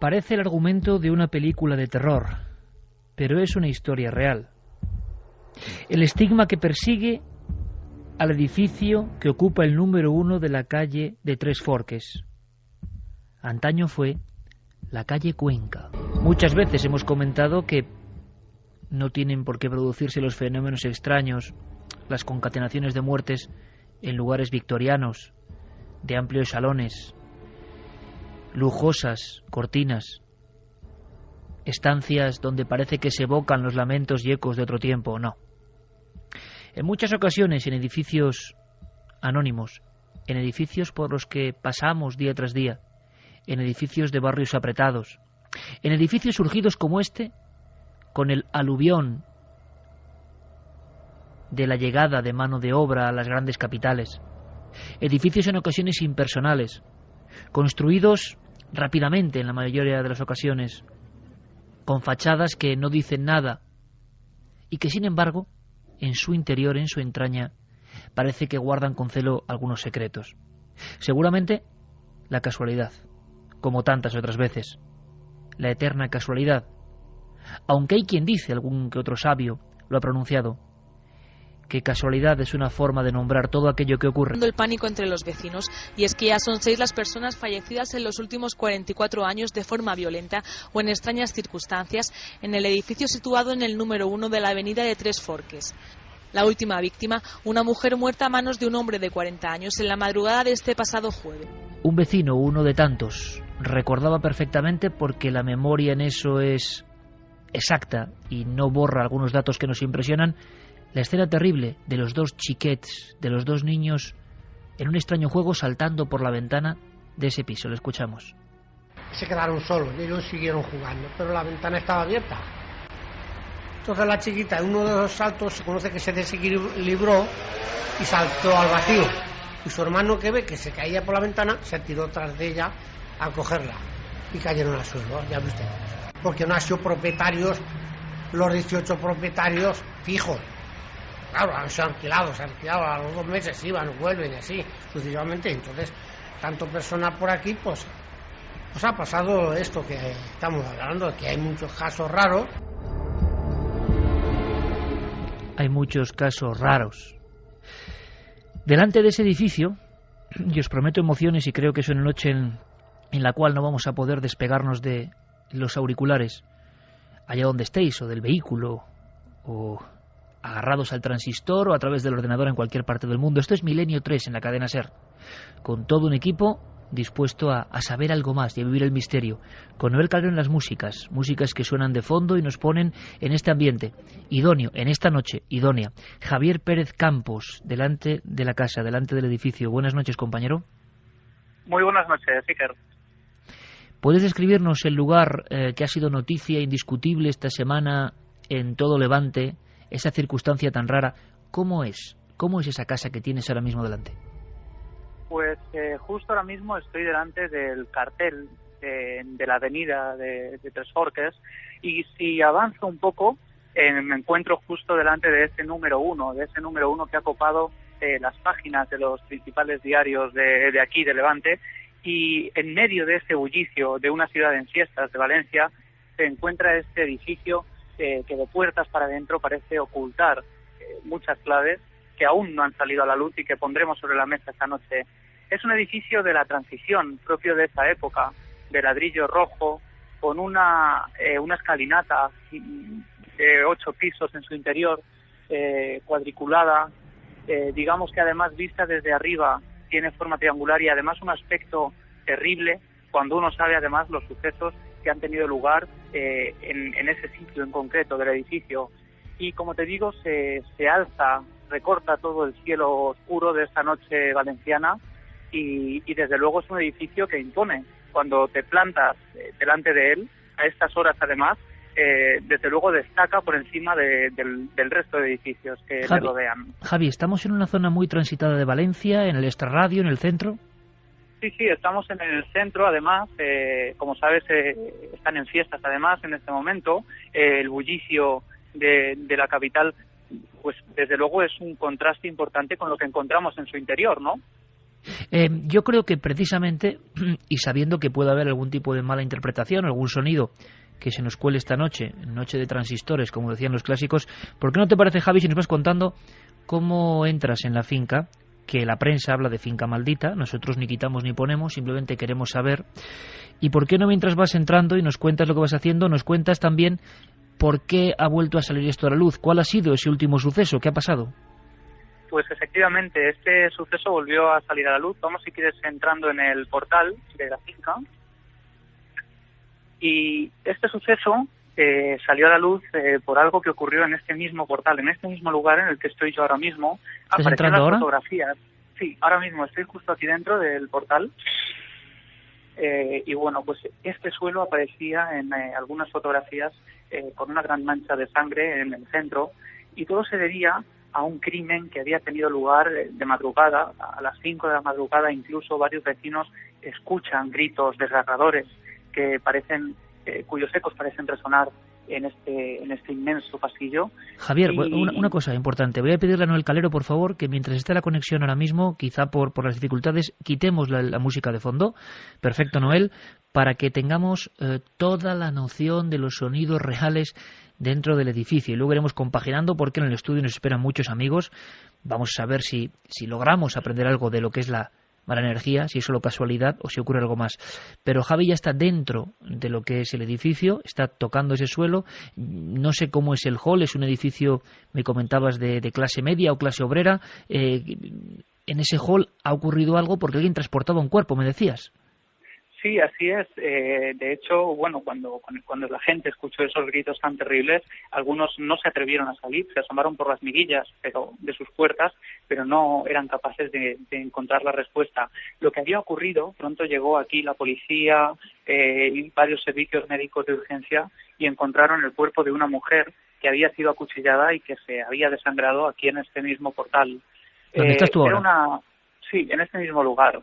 Parece el argumento de una película de terror, pero es una historia real. El estigma que persigue al edificio que ocupa el número 1 de la calle de Tres Forques. Antaño fue la calle Cuenca. Muchas veces hemos comentado que no tienen por qué producirse los fenómenos extraños, las concatenaciones de muertes en lugares victorianos, de amplios salones, lujosas cortinas, estancias donde parece que se evocan los lamentos y ecos de otro tiempo. No. En muchas ocasiones en edificios anónimos, en edificios por los que pasamos día tras día, en edificios de barrios apretados, en edificios surgidos como este, con el aluvión de la llegada de mano de obra a las grandes capitales, edificios en ocasiones impersonales, construidos rápidamente en la mayoría de las ocasiones, con fachadas que no dicen nada y que sin embargo en su interior, en su entraña, parece que guardan con celo algunos secretos. Seguramente la casualidad, como tantas otras veces, la eterna casualidad, aunque hay quien dice, algún que otro sabio lo ha pronunciado, que casualidad es una forma de nombrar todo aquello que ocurre. El pánico entre los vecinos, y es que ya son 6 las personas fallecidas en los últimos 44 años de forma violenta o en extrañas circunstancias en el edificio situado en el número 1 de la avenida de Tres Forques. La última víctima, una mujer muerta a manos de un hombre de 40 años en la madrugada de este pasado jueves. Un vecino, uno de tantos, recordaba perfectamente, porque la memoria en eso es exacta y no borra algunos datos que nos impresionan, la escena terrible de los 2 chiquets, de los 2 niños en un extraño juego saltando por la ventana de ese piso. Lo escuchamos. Se quedaron solos y ellos siguieron jugando, pero la ventana estaba abierta. Entonces la chiquita, en uno de los saltos, se conoce que se desequilibró y saltó al vacío. Y su hermano, que ve que se caía por la ventana, se tiró tras de ella a cogerla y cayeron al suelo, ya ve usted. Porque no han sido propietarios, los 18 propietarios fijos. Claro, se han alquilado, a los 2 meses iban, vuelven y así, sucesivamente. Entonces, tanto persona por aquí, pues ha pasado esto que estamos hablando, que hay muchos casos raros. Hay muchos casos raros. Delante de ese edificio, y os prometo emociones, y creo que es una noche en la cual no vamos a poder despegarnos de los auriculares, allá donde estéis, o del vehículo, o agarrados al transistor o a través del ordenador en cualquier parte del mundo. Esto es Milenio 3 en la cadena SER, con todo un equipo dispuesto a saber algo más y a vivir el misterio, con Noel Calero en las músicas que suenan de fondo y nos ponen en este ambiente idóneo, en esta noche idónea. Javier Pérez Campos, delante de la casa, delante del edificio. Buenas noches, compañero. Muy buenas noches, Iker. ¿Puedes describirnos el lugar que ha sido noticia indiscutible esta semana en todo Levante, esa circunstancia tan rara? ¿Cómo es? ¿Cómo es esa casa que tienes ahora mismo delante? Pues justo ahora mismo estoy delante del cartel de la avenida de Tres Forques, y si avanzo un poco me encuentro justo delante de ese número 1, que ha copado las páginas de los principales diarios de aquí, de Levante, y en medio de ese bullicio de una ciudad en siestas de Valencia se encuentra este edificio que de puertas para adentro parece ocultar muchas claves que aún no han salido a la luz y que pondremos sobre la mesa esta noche. Es un edificio de la transición, propio de esa época, de ladrillo rojo, con una escalinata de 8 pisos en su interior, cuadriculada, digamos que además vista desde arriba tiene forma triangular y además un aspecto terrible cuando uno sabe además los sucesos que han tenido lugar en ese sitio en concreto del edificio. Y como te digo, se alza, recorta todo el cielo oscuro de esta noche valenciana y desde luego es un edificio que impone. Cuando te plantas delante de él, a estas horas además, desde luego destaca por encima del resto de edificios que le rodean. Javi, ¿estamos en una zona muy transitada de Valencia, en el extrarradio, en el centro? Sí, estamos en el centro, además, como sabes, están en fiestas además en este momento, el bullicio de la capital, pues desde luego es un contraste importante con lo que encontramos en su interior, ¿no? Yo creo que precisamente, y sabiendo que puede haber algún tipo de mala interpretación, algún sonido que se nos cuele esta noche, noche de transistores, como decían los clásicos, ¿por qué no te parece, Javi, si nos vas contando cómo entras en la finca? Que la prensa habla de finca maldita, nosotros ni quitamos ni ponemos, simplemente queremos saber. ¿Y por qué no, mientras vas entrando y nos cuentas lo que vas haciendo, nos cuentas también por qué ha vuelto a salir esto a la luz? ¿Cuál ha sido ese último suceso? ¿Qué ha pasado? Pues efectivamente, este suceso volvió a salir a la luz. Vamos, si quieres, entrando en el portal de la finca. Y este suceso salió a la luz por algo que ocurrió en este mismo portal, en este mismo lugar en el que estoy yo ahora mismo. ¿Estás entrando ahora? Fotografías. Sí, ahora mismo estoy justo aquí dentro del portal. Y bueno, pues este suelo aparecía en algunas fotografías con una gran mancha de sangre en el centro, y todo se debía a un crimen que había tenido lugar de madrugada, a las 5 de la madrugada. Incluso varios vecinos escuchan gritos desgarradores que parecen, cuyos ecos parecen resonar en este inmenso pasillo. Javier, una cosa importante. Voy a pedirle a Noel Calero, por favor, que mientras esté la conexión ahora mismo, quizá por las dificultades, quitemos la música de fondo. Perfecto, Noel, para que tengamos toda la noción de los sonidos reales dentro del edificio. Y luego iremos compaginando, porque en el estudio nos esperan muchos amigos. Vamos a ver si logramos aprender algo de lo que es la mala energía, si es solo casualidad o si ocurre algo más. Pero Javi ya está dentro de lo que es el edificio, está tocando ese suelo. No sé cómo es el hall, es un edificio, me comentabas, de clase media o clase obrera. En ese hall ha ocurrido algo porque alguien transportaba un cuerpo, me decías. Sí, así es. De hecho, bueno, cuando la gente escuchó esos gritos tan terribles, algunos no se atrevieron a salir, se asomaron por las miguillas de sus puertas, pero no eran capaces de encontrar la respuesta. Lo que había ocurrido, pronto llegó aquí la policía y varios servicios médicos de urgencia, y encontraron el cuerpo de una mujer que había sido acuchillada y que se había desangrado aquí en este mismo portal. ¿Dónde estás tú ahora? Sí, en este mismo lugar.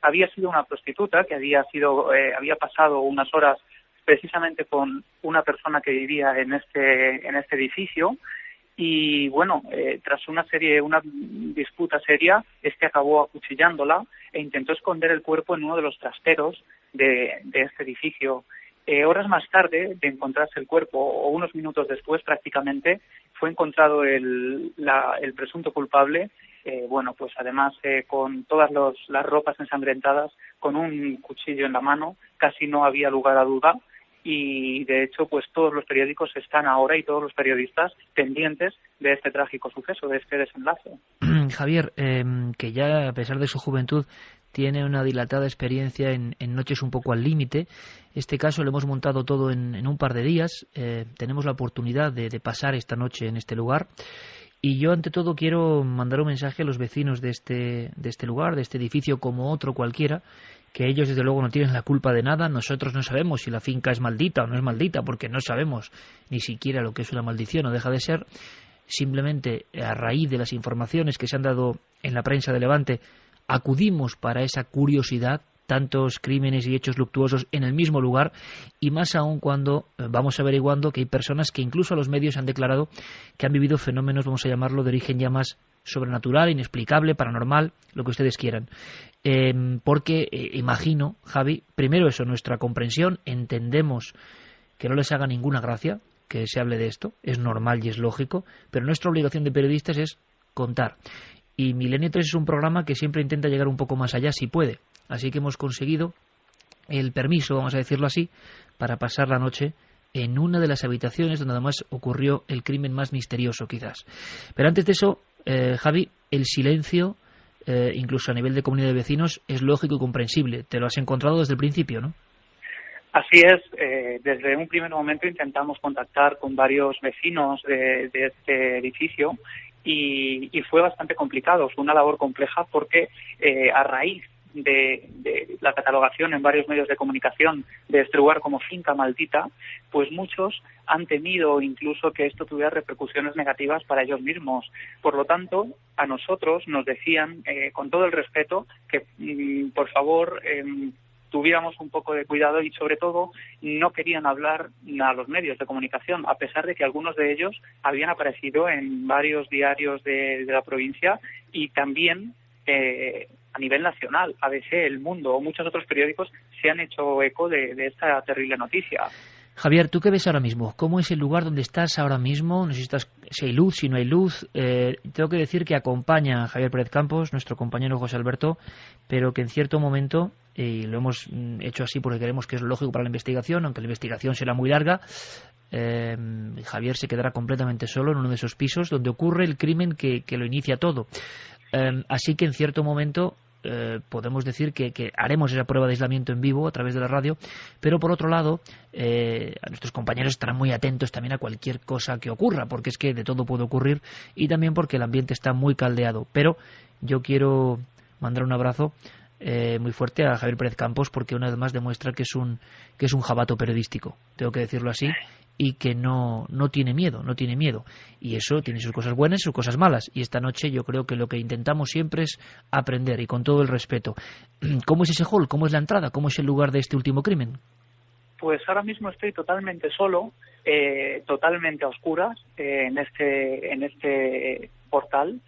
Había sido una prostituta que había pasado unas horas precisamente con una persona que vivía en este edificio, y bueno, tras una disputa seria, acabó acuchillándola e intentó esconder el cuerpo en uno de los trasteros de este edificio. Horas más tarde de encontrarse el cuerpo, o unos minutos después prácticamente, fue encontrado el presunto culpable. Pues además con todas las ropas ensangrentadas, con un cuchillo en la mano. Casi no había lugar a duda, y de hecho pues todos los periódicos están ahora, y todos los periodistas, pendientes de este trágico suceso, de este desenlace. Javier, que ya a pesar de su juventud tiene una dilatada experiencia en noches un poco al límite. Este caso lo hemos montado todo en un par de días. Tenemos la oportunidad de pasar esta noche en este lugar. Y yo, ante todo, quiero mandar un mensaje a los vecinos de este lugar, de este edificio, como otro cualquiera, que ellos, desde luego, no tienen la culpa de nada. Nosotros no sabemos si la finca es maldita o no es maldita, porque no sabemos ni siquiera lo que es una maldición o deja de ser. Simplemente, a raíz de las informaciones que se han dado en la prensa de Levante, acudimos para esa curiosidad, tantos crímenes y hechos luctuosos en el mismo lugar, y más aún cuando vamos averiguando que hay personas que incluso a los medios han declarado que han vivido fenómenos, vamos a llamarlo, de origen ya más sobrenatural, inexplicable, paranormal, lo que ustedes quieran. Porque imagino, Javi, primero eso, nuestra comprensión, entendemos que no les haga ninguna gracia que se hable de esto, es normal y es lógico, pero nuestra obligación de periodistas es contar. Y Milenio 3 es un programa que siempre intenta llegar un poco más allá si puede. Así que hemos conseguido el permiso, vamos a decirlo así, para pasar la noche en una de las habitaciones donde además ocurrió el crimen más misterioso, quizás. Pero antes de eso, Javi, el silencio, incluso a nivel de comunidad de vecinos, es lógico y comprensible. Te lo has encontrado desde el principio, ¿no? Así es. Desde un primer momento intentamos contactar con varios vecinos de este edificio, y fue bastante complicado. Fue una labor compleja porque a raíz de la catalogación en varios medios de comunicación de este lugar como finca maldita, pues muchos han temido incluso que esto tuviera repercusiones negativas para ellos mismos. Por lo tanto, a nosotros nos decían, con todo el respeto, que por favor tuviéramos un poco de cuidado y, sobre todo, no querían hablar a los medios de comunicación, a pesar de que algunos de ellos habían aparecido en varios diarios de la provincia y también a nivel nacional. ABC, El Mundo o muchos otros periódicos se han hecho eco de esta terrible noticia. Javier, ¿tú qué ves ahora mismo? ¿Cómo es el lugar donde estás ahora mismo? No sé si hay luz, si no hay luz. Tengo que decir que acompaña a Javier Pérez Campos, nuestro compañero José Alberto, pero que en cierto momento, y lo hemos hecho así porque creemos que es lo lógico para la investigación, aunque la investigación será muy larga, Javier se quedará completamente solo en uno de esos pisos donde ocurre el crimen que lo inicia todo. Así que en cierto momento podemos decir que haremos esa prueba de aislamiento en vivo a través de la radio, pero por otro lado a nuestros compañeros estarán muy atentos también a cualquier cosa que ocurra, porque es que de todo puede ocurrir y también porque el ambiente está muy caldeado. Pero yo quiero mandar un abrazo muy fuerte a Javier Pérez Campos, porque una vez más demuestra que es un jabato periodístico, tengo que decirlo así, y que no tiene miedo, y eso tiene sus cosas buenas y sus cosas malas, y esta noche yo creo que lo que intentamos siempre es aprender, y con todo el respeto. ¿Cómo es ese hall? ¿Cómo es la entrada? ¿Cómo es el lugar de este último crimen? Pues ahora mismo estoy totalmente solo, totalmente a oscuras en este portal,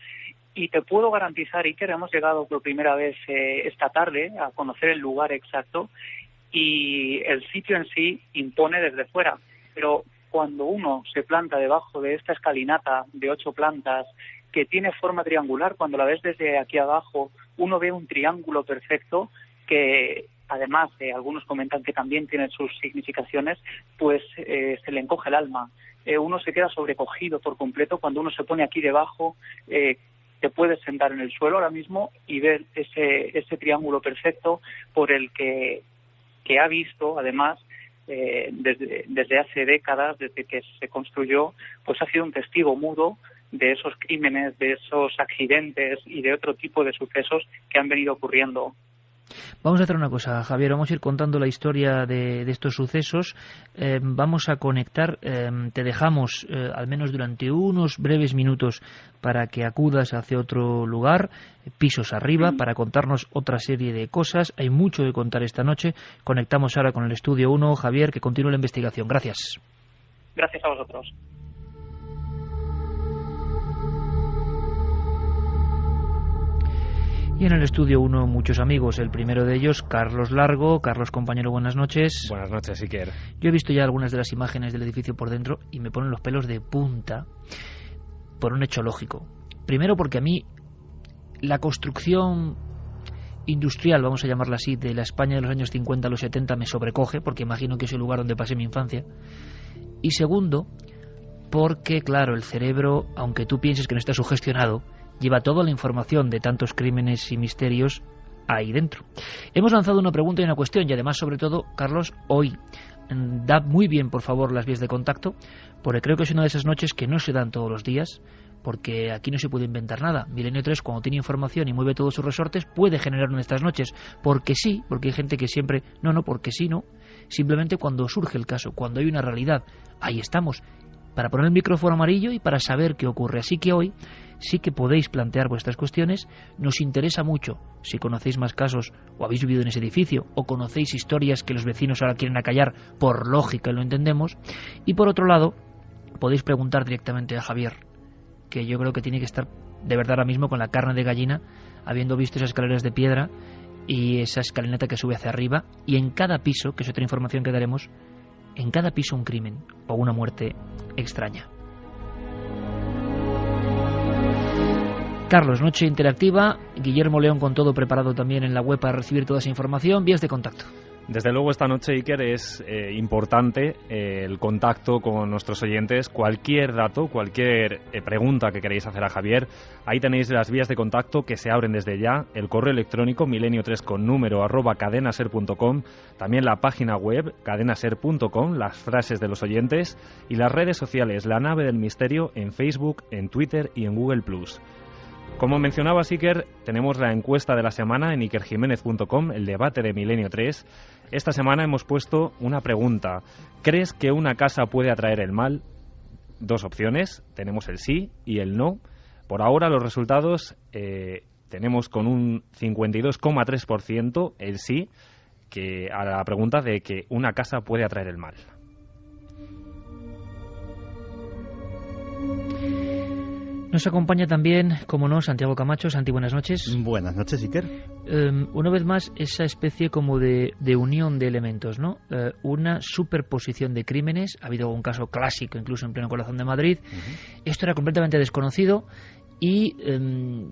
y te puedo garantizar, Iker, hemos llegado por primera vez esta tarde a conocer el lugar exacto, y el sitio en sí impone desde fuera. Pero cuando uno se planta debajo de esta escalinata de 8 plantas que tiene forma triangular, cuando la ves desde aquí abajo, uno ve un triángulo perfecto que, además, algunos comentan que también tiene sus significaciones, pues se le encoge el alma. Uno se queda sobrecogido por completo cuando uno se pone aquí debajo. Te puedes sentar en el suelo ahora mismo y ver ese triángulo perfecto por el que ha visto, además, desde hace décadas, desde que se construyó, pues ha sido un testigo mudo de esos crímenes, de esos accidentes y de otro tipo de sucesos que han venido ocurriendo. Vamos a hacer una cosa, Javier, vamos a ir contando la historia de estos sucesos, vamos a conectar, te dejamos al menos durante unos breves minutos para que acudas hacia otro lugar, pisos arriba, para contarnos otra serie de cosas. Hay mucho que contar esta noche. Conectamos ahora con el Estudio 1, Javier, que continúe la investigación. Gracias. Gracias a vosotros. Y en el Estudio 1 muchos amigos, el primero de ellos, Carlos Largo. Carlos, compañero, buenas noches. Buenas noches, Iker. Yo he visto ya algunas de las imágenes del edificio por dentro y me ponen los pelos de punta por un hecho lógico. Primero porque a mí la construcción industrial, vamos a llamarla así, de la España de los años 50 a los 70 me sobrecoge, porque imagino que es el lugar donde pasé mi infancia. Y segundo, porque, claro, el cerebro, aunque tú pienses que no está sugestionado, lleva toda la información de tantos crímenes y misterios ahí dentro. Hemos lanzado una pregunta y una cuestión, y además, sobre todo, Carlos, hoy da muy bien, por favor, las vías de contacto, porque creo que es una de esas noches que no se dan todos los días, porque aquí no se puede inventar nada. Milenio 3, cuando tiene información y mueve todos sus resortes, puede generar una de estas noches, porque sí, porque hay gente que siempre, porque sí, no, simplemente cuando surge el caso, cuando hay una realidad, ahí estamos, para poner el micrófono amarillo y para saber qué ocurre. Así que hoy sí que podéis plantear vuestras cuestiones. Nos interesa mucho si conocéis más casos o habéis vivido en ese edificio o conocéis historias que los vecinos ahora quieren acallar, por lógica, y lo entendemos. Y por otro lado, podéis preguntar directamente a Javier, que yo creo que tiene que estar de verdad ahora mismo con la carne de gallina, habiendo visto esas escaleras de piedra y esa escalinata que sube hacia arriba, y en cada piso, que es otra información que daremos, en cada piso un crimen o una muerte extraña. Carlos, noche interactiva, Guillermo León con todo preparado también en la web para recibir toda esa información, vías de contacto. Desde luego esta noche, Iker, es importante el contacto con nuestros oyentes. Cualquier dato, cualquier pregunta que queráis hacer a Javier, ahí tenéis las vías de contacto que se abren desde ya. El correo electrónico milenio3 con número @cadenaser.com, también la página web cadenaser.com, las frases de los oyentes y las redes sociales La Nave del Misterio en Facebook, en Twitter y en Google+. Como mencionaba Iker, tenemos la encuesta de la semana en ikerjimenez.com, el debate de Milenio 3. Esta semana hemos puesto una pregunta. ¿Crees que una casa puede atraer el mal? Dos opciones, tenemos el sí y el no. Por ahora los resultados tenemos con un 52,3% el sí que a la pregunta de que una casa puede atraer el mal. Nos acompaña también, como no, Santiago Camacho. Santi, buenas noches. Buenas noches, Iker. Una vez más, esa especie como de unión de elementos, ¿no? Una superposición de crímenes. Ha habido un caso clásico, incluso en pleno corazón de Madrid. Esto era completamente desconocido. Y,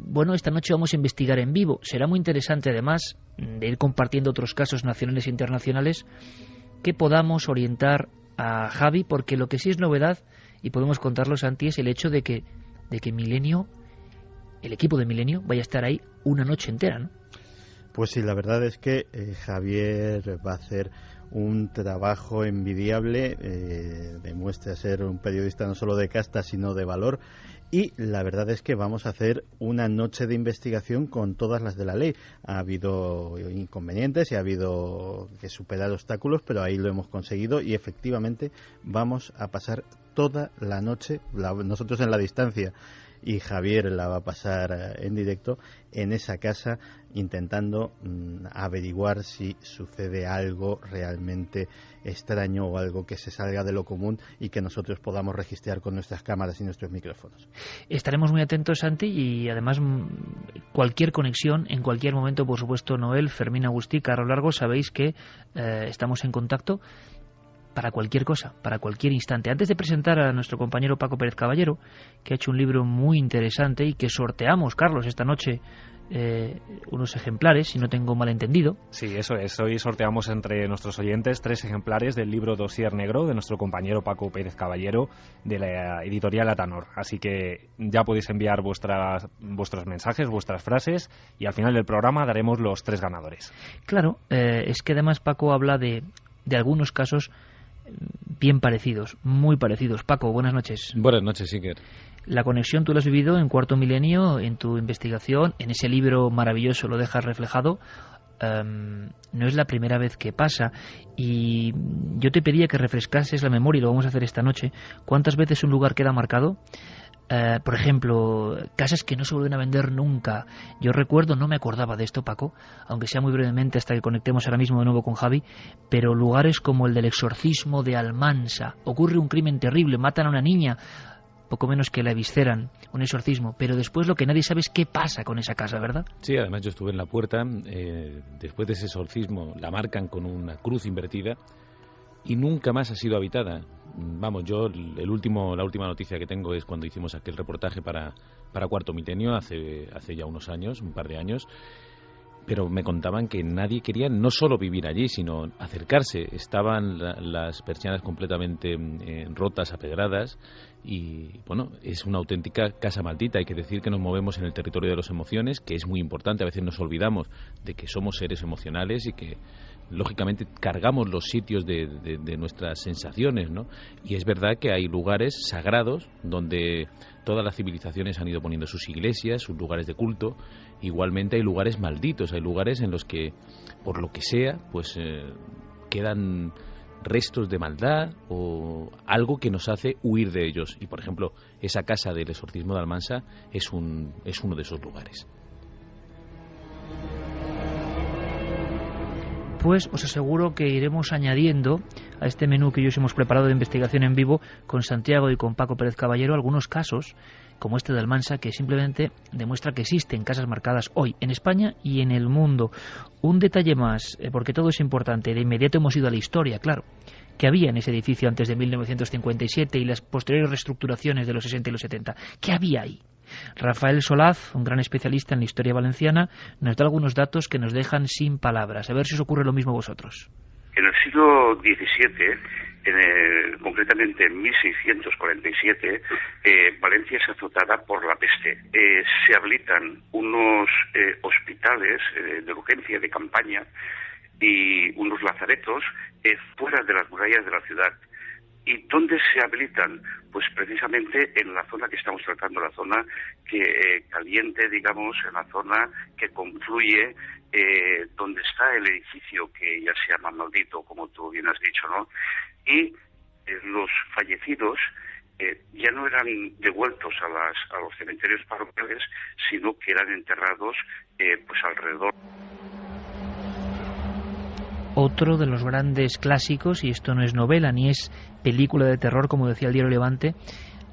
bueno, esta noche vamos a investigar en vivo. Será muy interesante, además, de ir compartiendo otros casos nacionales e internacionales que podamos orientar a Javi, porque lo que sí es novedad, y podemos contarlo, Santi, es el hecho de que Milenio, el equipo de Milenio, vaya a estar ahí una noche entera, ¿no? Pues sí, la verdad es que Javier va a hacer un trabajo envidiable, demuestra ser un periodista no solo de casta, sino de valor, y la verdad es que vamos a hacer una noche de investigación con todas las de la ley. Ha habido inconvenientes y ha habido que superar obstáculos, pero ahí lo hemos conseguido y efectivamente vamos a pasar toda la noche, nosotros en la distancia y Javier la va a pasar en directo en esa casa, intentando averiguar si sucede algo realmente extraño o algo que se salga de lo común y que nosotros podamos registrar con nuestras cámaras y nuestros micrófonos. Estaremos muy atentos, Santi, y además cualquier conexión, en cualquier momento, por supuesto, Noel, Fermín, Agustí, Carlos Largo, sabéis que estamos en contacto para cualquier cosa, para cualquier instante. Antes de presentar a nuestro compañero Paco Pérez Caballero, que ha hecho un libro muy interesante y que sorteamos, Carlos, esta noche unos ejemplares, si no tengo malentendido. Sí, eso es. Hoy sorteamos entre nuestros oyentes 3 ejemplares del libro Dossier Negro de nuestro compañero Paco Pérez Caballero de la editorial Atanor. Así que ya podéis enviar vuestros mensajes, vuestras frases, y al final del programa daremos los 3 ganadores. Claro, es que además Paco habla de algunos casos bien parecidos, muy parecidos. Paco, buenas noches. Buenas noches, Iker. La conexión tú la has vivido en Cuarto Milenio, en tu investigación, en ese libro maravilloso lo dejas reflejado. No es la primera vez que pasa, y yo te pedía que refrescases la memoria, y lo vamos a hacer esta noche. ¿Cuántas veces un lugar queda marcado? Por ejemplo, casas que no se vuelven a vender nunca. Yo recuerdo, no me acordaba de esto, Paco, aunque sea muy brevemente hasta que conectemos ahora mismo de nuevo con Javi, pero lugares como el del exorcismo de Almansa. Ocurre un crimen terrible, matan a una niña, poco menos que la evisceran, un exorcismo, pero después lo que nadie sabe es qué pasa con esa casa, ¿verdad? Sí, además yo estuve en la puerta, después de ese exorcismo la marcan con una cruz invertida y nunca más ha sido habitada. Vamos, yo la última noticia que tengo es cuando hicimos aquel reportaje para Cuarto Milenio hace ya unos años, un par de años, pero me contaban que nadie quería no solo vivir allí, sino acercarse. Estaban las persianas completamente rotas, apedradas, y bueno, es una auténtica casa maldita. Hay que decir que nos movemos en el territorio de las emociones, que es muy importante. A veces nos olvidamos de que somos seres emocionales y que lógicamente cargamos los sitios de nuestras sensaciones, ¿no? Y es verdad que hay lugares sagrados donde todas las civilizaciones han ido poniendo sus iglesias, sus lugares de culto. Igualmente hay lugares malditos, hay lugares en los que, por lo que sea, pues quedan restos de maldad o algo que nos hace huir de ellos. Y por ejemplo, esa casa del exorcismo de Almansa es uno de esos lugares. Pues os aseguro que iremos añadiendo a este menú que hoy os hemos preparado de investigación en vivo con Santiago y con Paco Pérez Caballero algunos casos como este de Almansa, que simplemente demuestra que existen casas marcadas hoy en España y en el mundo. Un detalle más, porque todo es importante. De inmediato hemos ido a la historia, claro. ¿Qué había en ese edificio antes de 1957 y las posteriores reestructuraciones de los 60 y los 70? ¿Qué había ahí? Rafael Solaz, un gran especialista en la historia valenciana, nos da algunos datos que nos dejan sin palabras. A ver si os ocurre lo mismo a vosotros. En el siglo XVII, concretamente en 1647, Valencia es azotada por la peste. Se habilitan unos hospitales de urgencia de campaña y unos lazaretos fuera de las murallas de la ciudad. ¿Y dónde se habilitan? Pues precisamente en la zona que estamos tratando, la zona caliente, digamos, en la zona que confluye, donde está el edificio que ya se llama maldito, como tú bien has dicho, ¿no? Y los fallecidos ya no eran devueltos a los cementerios parroquiales, sino que eran enterrados pues alrededor. otro de los grandes clásicos, y esto no es novela ni es película de terror, como decía el diario Levante,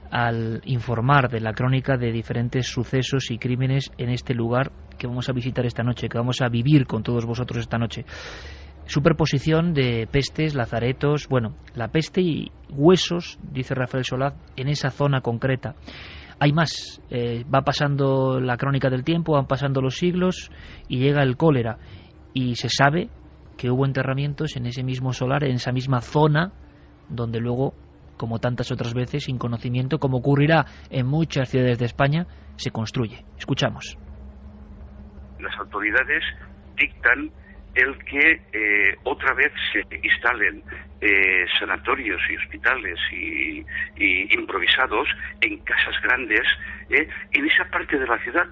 al informar de la crónica de diferentes sucesos y crímenes en este lugar que vamos a visitar esta noche, que vamos a vivir con todos vosotros esta noche. Superposición de pestes, lazaretos, bueno, la peste y huesos, dice Rafael Solaz, en esa zona concreta. Hay más, va pasando la crónica del tiempo, van pasando los siglos y llega el cólera. Y se sabe que hubo enterramientos en ese mismo solar, en esa misma zona, donde luego, como tantas otras veces, sin conocimiento, como ocurrirá en muchas ciudades de España, se construye. Escuchamos. Las autoridades dictan el que otra vez se instalen sanatorios y hospitales y improvisados en casas grandes en esa parte de la ciudad.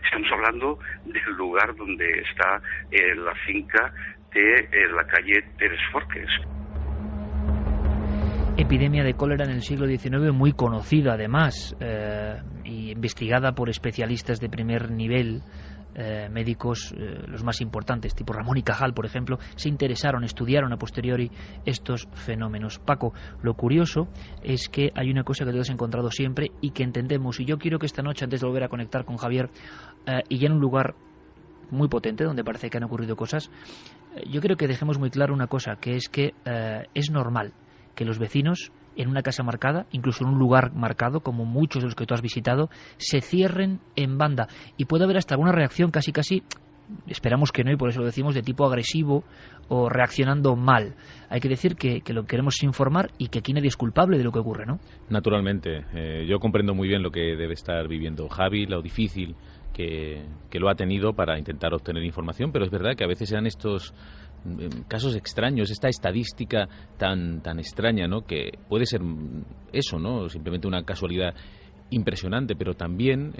Estamos hablando del lugar donde está la finca de la calle Tres Forques. Epidemia de cólera en el siglo XIX muy conocida además y investigada por especialistas de primer nivel. Médicos, los más importantes, tipo Ramón y Cajal, por ejemplo, se interesaron, estudiaron a posteriori estos fenómenos. Paco, lo curioso es que hay una cosa que tú has encontrado siempre y que entendemos, y yo quiero que esta noche, antes de volver a conectar con Javier, y ya en un lugar muy potente, donde parece que han ocurrido cosas, yo creo que dejemos muy claro una cosa, que es que es normal que los vecinos en una casa marcada, incluso en un lugar marcado, como muchos de los que tú has visitado, se cierren en banda. Y puede haber hasta alguna reacción casi, esperamos que no, y por eso lo decimos, de tipo agresivo o reaccionando mal. Hay que decir que lo que queremos es informar y que aquí nadie es culpable de lo que ocurre, ¿no? Naturalmente. Yo comprendo muy bien lo que debe estar viviendo Javi, lo difícil que lo ha tenido para intentar obtener información, pero es verdad que a veces eran estos casos extraños, esta estadística tan extraña, ¿no? Que puede ser eso, ¿no? Simplemente una casualidad impresionante, pero también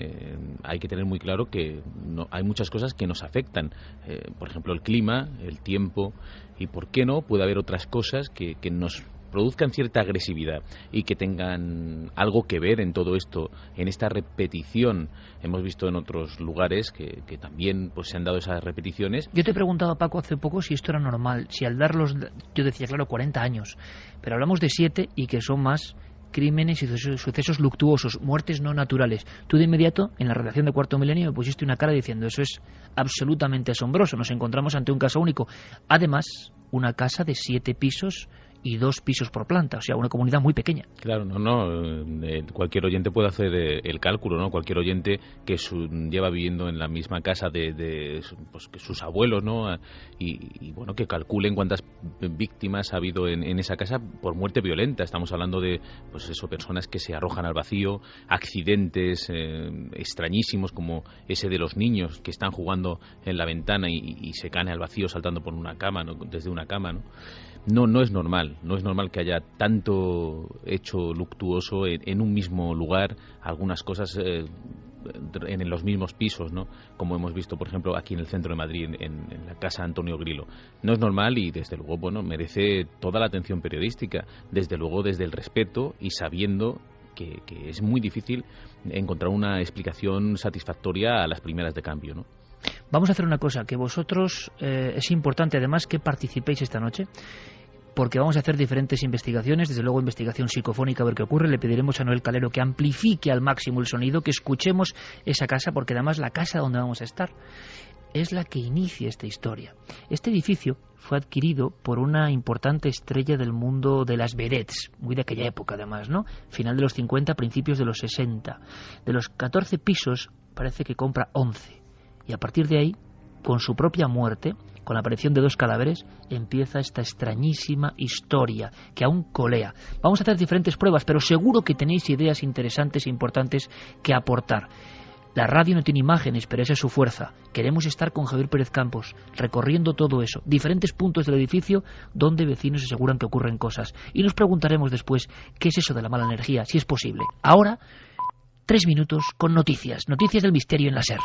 hay que tener muy claro que hay muchas cosas que nos afectan, por ejemplo el clima, el tiempo, y por qué no puede haber otras cosas que nos produzcan cierta agresividad y que tengan algo que ver en todo esto, en esta repetición. Hemos visto en otros lugares que también pues se han dado esas repeticiones. Yo te he preguntado, Paco, hace poco si esto era normal, si al darlos, yo decía, claro, 40 años, pero hablamos de 7 y que son más crímenes y sucesos luctuosos, muertes no naturales. Tú de inmediato, en la redacción de Cuarto Milenio, me pusiste una cara diciendo, eso es absolutamente asombroso, nos encontramos ante un caso único. Además, una casa de 7 pisos y 2 pisos por planta, o sea, una comunidad muy pequeña. Claro, cualquier oyente puede hacer el cálculo, ¿no? Cualquier oyente que lleva viviendo en la misma casa de que sus abuelos, ¿no? Y bueno, que calculen cuántas víctimas ha habido en esa casa por muerte violenta. Estamos hablando de, pues eso, personas que se arrojan al vacío, accidentes extrañísimos como ese de los niños que están jugando en la ventana y se caen al vacío saltando por una cama, ¿no? Desde una cama, ¿no? No es normal que haya tanto hecho luctuoso en un mismo lugar, algunas cosas en los mismos pisos, ¿no? Como hemos visto, por ejemplo, aquí en el centro de Madrid, en la casa Antonio Grilo. No es normal y, desde luego, bueno, merece toda la atención periodística, desde luego desde el respeto y sabiendo que es muy difícil encontrar una explicación satisfactoria a las primeras de cambio, ¿no? Vamos a hacer una cosa, que vosotros es importante además que participéis esta noche, porque vamos a hacer diferentes investigaciones, desde luego investigación psicofónica, a ver qué ocurre. Le pediremos a Noel Calero que amplifique al máximo el sonido, que escuchemos esa casa, porque además la casa donde vamos a estar es la que inicia esta historia. Este edificio fue adquirido por una importante estrella del mundo de las vedettes, muy de aquella época además, ¿no? Final de los 50, principios de los 60. De los 14 pisos parece que compra 11. Y a partir de ahí, con su propia muerte, con la aparición de 2 cadáveres, empieza esta extrañísima historia que aún colea. Vamos a hacer diferentes pruebas, pero seguro que tenéis ideas interesantes e importantes que aportar. La radio no tiene imágenes, pero esa es su fuerza. Queremos estar con Javier Pérez Campos, recorriendo todo eso, diferentes puntos del edificio donde vecinos aseguran que ocurren cosas. Y nos preguntaremos después qué es eso de la mala energía, si es posible. Ahora, 3 minutos con noticias del misterio en la SER.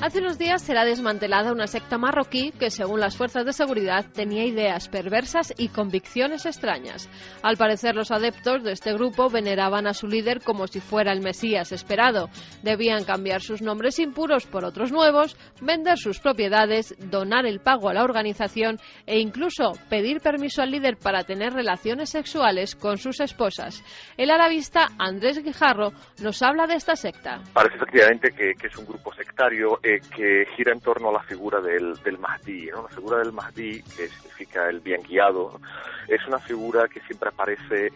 Hace unos días será desmantelada una secta marroquí que, según las fuerzas de seguridad, tenía ideas perversas y convicciones extrañas. Al parecer, los adeptos de este grupo veneraban a su líder como si fuera el Mesías esperado. Debían cambiar sus nombres impuros por otros nuevos, vender sus propiedades, donar el pago a la organización e incluso pedir permiso al líder para tener relaciones sexuales con sus esposas. El arabista Andrés Guijarro nos habla de esta secta. Parece efectivamente que es un grupo sectario que gira en torno a la figura del Mahdi, ¿no? La figura del Mahdi, que significa el bien guiado, ¿no? Es una figura que siempre aparece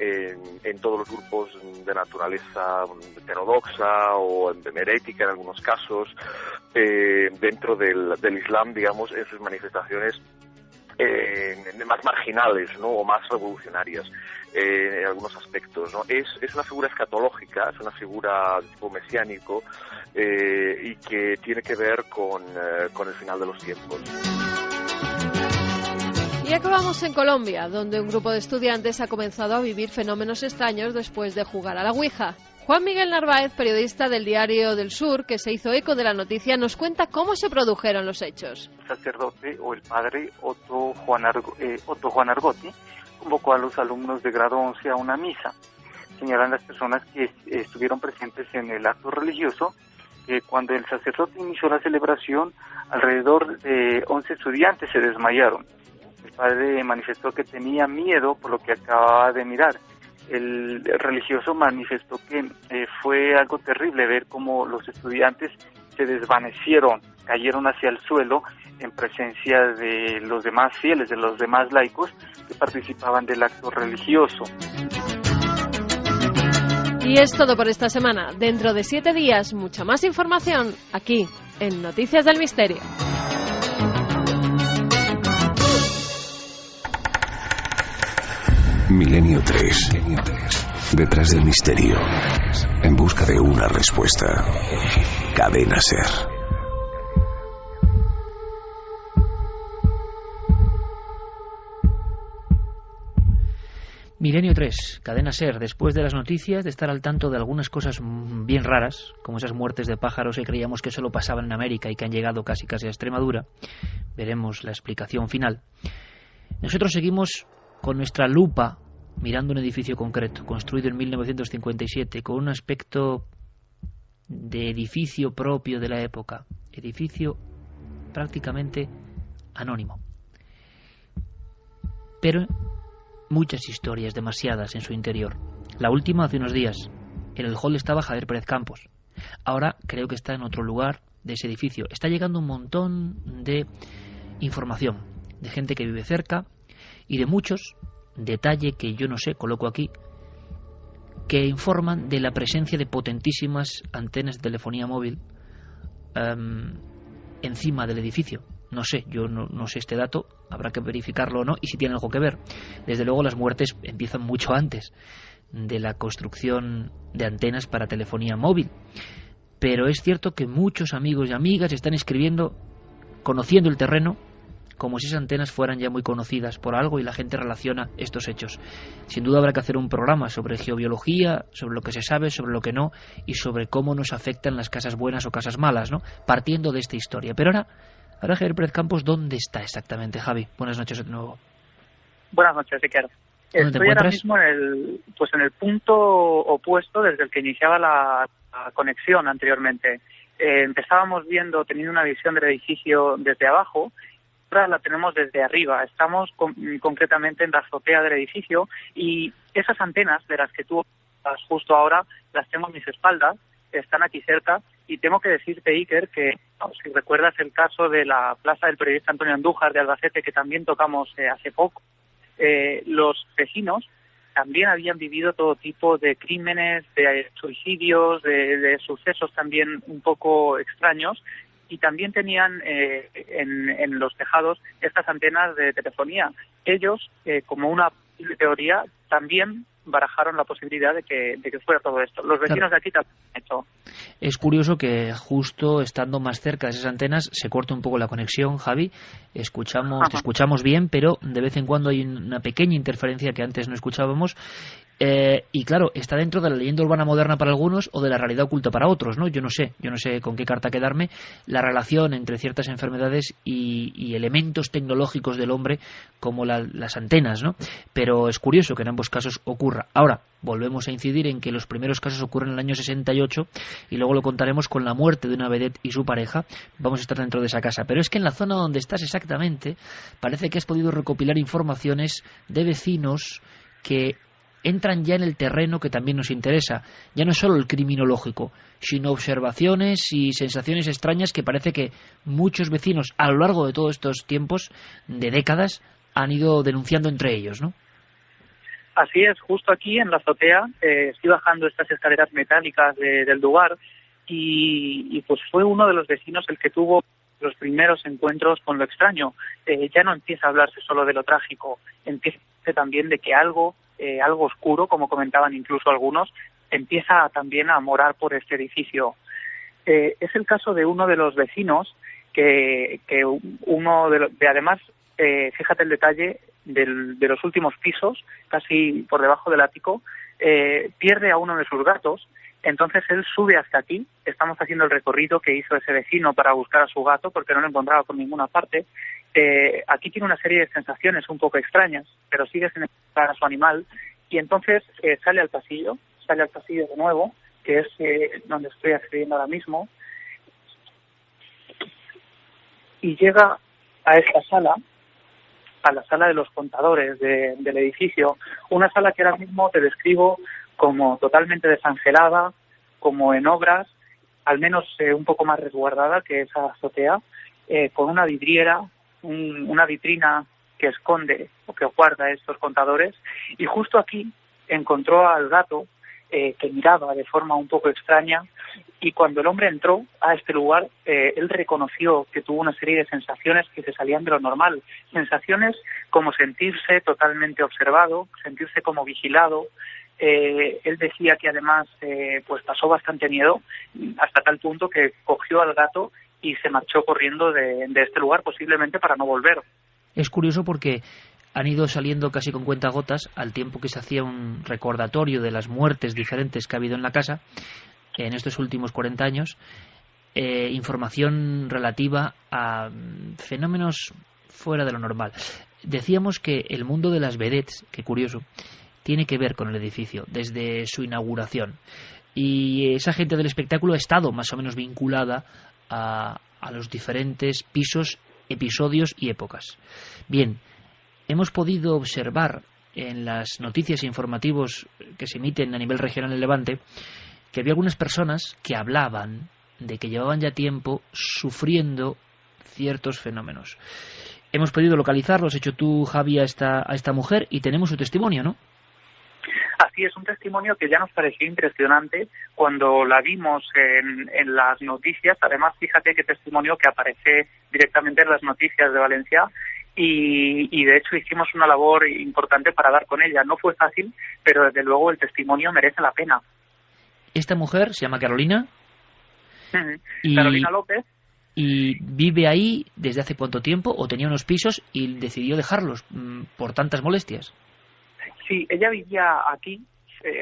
en todos los grupos de naturaleza heterodoxa o herética en algunos casos, dentro del Islam, digamos, en sus manifestaciones más marginales, ¿no? O más revolucionarias en algunos aspectos, ¿no? Es una figura escatológica, es una figura de tipo mesiánico y que tiene que ver con el final de los tiempos. Y acabamos en Colombia, donde un grupo de estudiantes ha comenzado a vivir fenómenos extraños después de jugar a la Ouija. Juan Miguel Narváez, periodista del Diario del Sur, que se hizo eco de la noticia, nos cuenta cómo se produjeron los hechos. El sacerdote o el padre Otto Juan Argotti convocó a los alumnos de grado 11 a una misa. Señalan las personas que estuvieron presentes en el acto religioso que cuando el sacerdote inició la celebración, alrededor de 11 estudiantes se desmayaron. El padre manifestó que tenía miedo por lo que acababa de mirar. El religioso manifestó que fue algo terrible ver cómo los estudiantes se desvanecieron, cayeron hacia el suelo en presencia de los demás fieles, de los demás laicos que participaban del acto religioso. Y es todo por esta semana. Dentro de 7 días, mucha más información aquí, en Noticias del Misterio. Milenio 3. Detrás del misterio. En busca de una respuesta. Cadena SER. Milenio 3, Cadena SER, después de las noticias, de estar al tanto de algunas cosas bien raras, como esas muertes de pájaros que creíamos que solo pasaban en América y que han llegado casi a Extremadura, veremos la explicación final. Nosotros seguimos con nuestra lupa mirando un edificio concreto, construido en 1957, con un aspecto de edificio propio de la época, edificio prácticamente anónimo. Pero muchas historias, demasiadas en su interior. La última hace unos días. En el hall estaba Javier Pérez Campos. Ahora creo que está en otro lugar de ese edificio. Está llegando un montón de información, de gente que vive cerca y de muchos, detalle que yo no sé, coloco aquí, que informan de la presencia de potentísimas antenas de telefonía móvil encima del edificio. No sé, yo no sé este dato, habrá que verificarlo o no, y si tiene algo que ver. Desde luego las muertes empiezan mucho antes de la construcción de antenas para telefonía móvil. Pero es cierto que muchos amigos y amigas están escribiendo, conociendo el terreno, como si esas antenas fueran ya muy conocidas por algo y la gente relaciona estos hechos. Sin duda habrá que hacer un programa sobre geobiología, sobre lo que se sabe, sobre lo que no, y sobre cómo nos afectan las casas buenas o casas malas, ¿no? Partiendo de esta historia. Pero ahora Javier Pérez Campos, ¿dónde está exactamente, Javi? Buenas noches de nuevo. Buenas noches, Iker. Estoy ahora mismo en el punto opuesto desde el que iniciaba la conexión anteriormente. Empezábamos teniendo una visión del edificio desde abajo, ahora la tenemos desde arriba. Estamos concretamente en la azotea del edificio y esas antenas de las que tú hablas justo ahora las tengo a mis espaldas, están aquí cerca. Y tengo que decirte, Iker, que si recuerdas el caso de la plaza del periodista Antonio Andújar de Albacete, que también tocamos hace poco, los vecinos también habían vivido todo tipo de crímenes, de suicidios, de sucesos también un poco extraños, y también tenían en los tejados estas antenas de telefonía. Ellos, como una teoría, también barajaron la posibilidad de que fuera todo esto. Los vecinos de aquí también han hecho. Es curioso que justo estando más cerca de esas antenas se corta un poco la conexión, Javi. Te escuchamos bien, pero de vez en cuando hay una pequeña interferencia que antes no escuchábamos Y claro, está dentro de la leyenda urbana moderna para algunos o de la realidad oculta para otros, ¿no? Yo no sé con qué carta quedarme. La relación entre ciertas enfermedades y elementos tecnológicos del hombre como las antenas, ¿no? Pero es curioso que en ambos casos ocurra. Ahora, volvemos a incidir en que los primeros casos ocurren en el año 68 y luego lo contaremos con la muerte de una vedette y su pareja. Vamos a estar dentro de esa casa. Pero es que en la zona donde estás exactamente parece que has podido recopilar informaciones de vecinos que entran ya en el terreno que también nos interesa. Ya no es solo el criminológico, sino observaciones y sensaciones extrañas que parece que muchos vecinos a lo largo de todos estos tiempos, de décadas, han ido denunciando entre ellos, ¿no? Así es, justo aquí en la azotea estoy bajando estas escaleras metálicas del lugar y pues fue uno de los vecinos el que tuvo los primeros encuentros con lo extraño. Ya no empieza a hablarse solo de lo trágico, empieza también de que algo oscuro, como comentaban incluso algunos, empieza también a morar por este edificio. Es el caso de uno de los vecinos que uno de además, fíjate el detalle de los últimos pisos, casi por debajo del ático, pierde a uno de sus gatos. Entonces él sube hasta aquí, estamos haciendo el recorrido que hizo ese vecino para buscar a su gato porque no lo encontraba por ninguna parte. Aquí tiene una serie de sensaciones un poco extrañas, pero sigue sin encontrar a su animal y entonces sale al pasillo de nuevo, que es donde estoy accediendo ahora mismo, y llega a esta sala, a la sala de los contadores del edificio, una sala que ahora mismo te describo como totalmente desangelada, como en obras, al menos un poco más resguardada que esa azotea, con una vidriera, una vitrina que esconde o que guarda estos contadores, y justo aquí encontró al gato que miraba de forma un poco extraña, y cuando el hombre entró a este lugar, él reconoció que tuvo una serie de sensaciones que se salían de lo normal, sensaciones como sentirse totalmente observado, sentirse como vigilado. Él decía que además pues pasó bastante miedo, hasta tal punto que cogió al gato y se marchó corriendo de este lugar, posiblemente para no volver. Es curioso porque han ido saliendo casi con cuentagotas, al tiempo que se hacía un recordatorio de las muertes diferentes que ha habido en la casa en estos últimos 40 años, información relativa a fenómenos fuera de lo normal. Decíamos que el mundo de las vedettes, qué curioso, tiene que ver con el edificio desde su inauguración, y esa gente del espectáculo ha estado más o menos vinculada a los diferentes pisos, episodios y épocas. Bien, hemos podido observar en las noticias e informativos que se emiten a nivel regional en Levante que había algunas personas que hablaban de que llevaban ya tiempo sufriendo ciertos fenómenos. Hemos podido localizarlo, has hecho tú, Javi, a esta mujer, y tenemos su testimonio, ¿no? Así es, un testimonio que ya nos pareció impresionante cuando la vimos en las noticias. Además, fíjate qué testimonio que aparece directamente en las noticias de Valencia, y de hecho hicimos una labor importante para dar con ella. No fue fácil, pero desde luego el testimonio merece la pena. Esta mujer se llama Carolina. Carolina López. ¿Y vive ahí desde hace cuánto tiempo? ¿O tenía unos pisos y decidió dejarlos por tantas molestias? Sí, ella vivía aquí,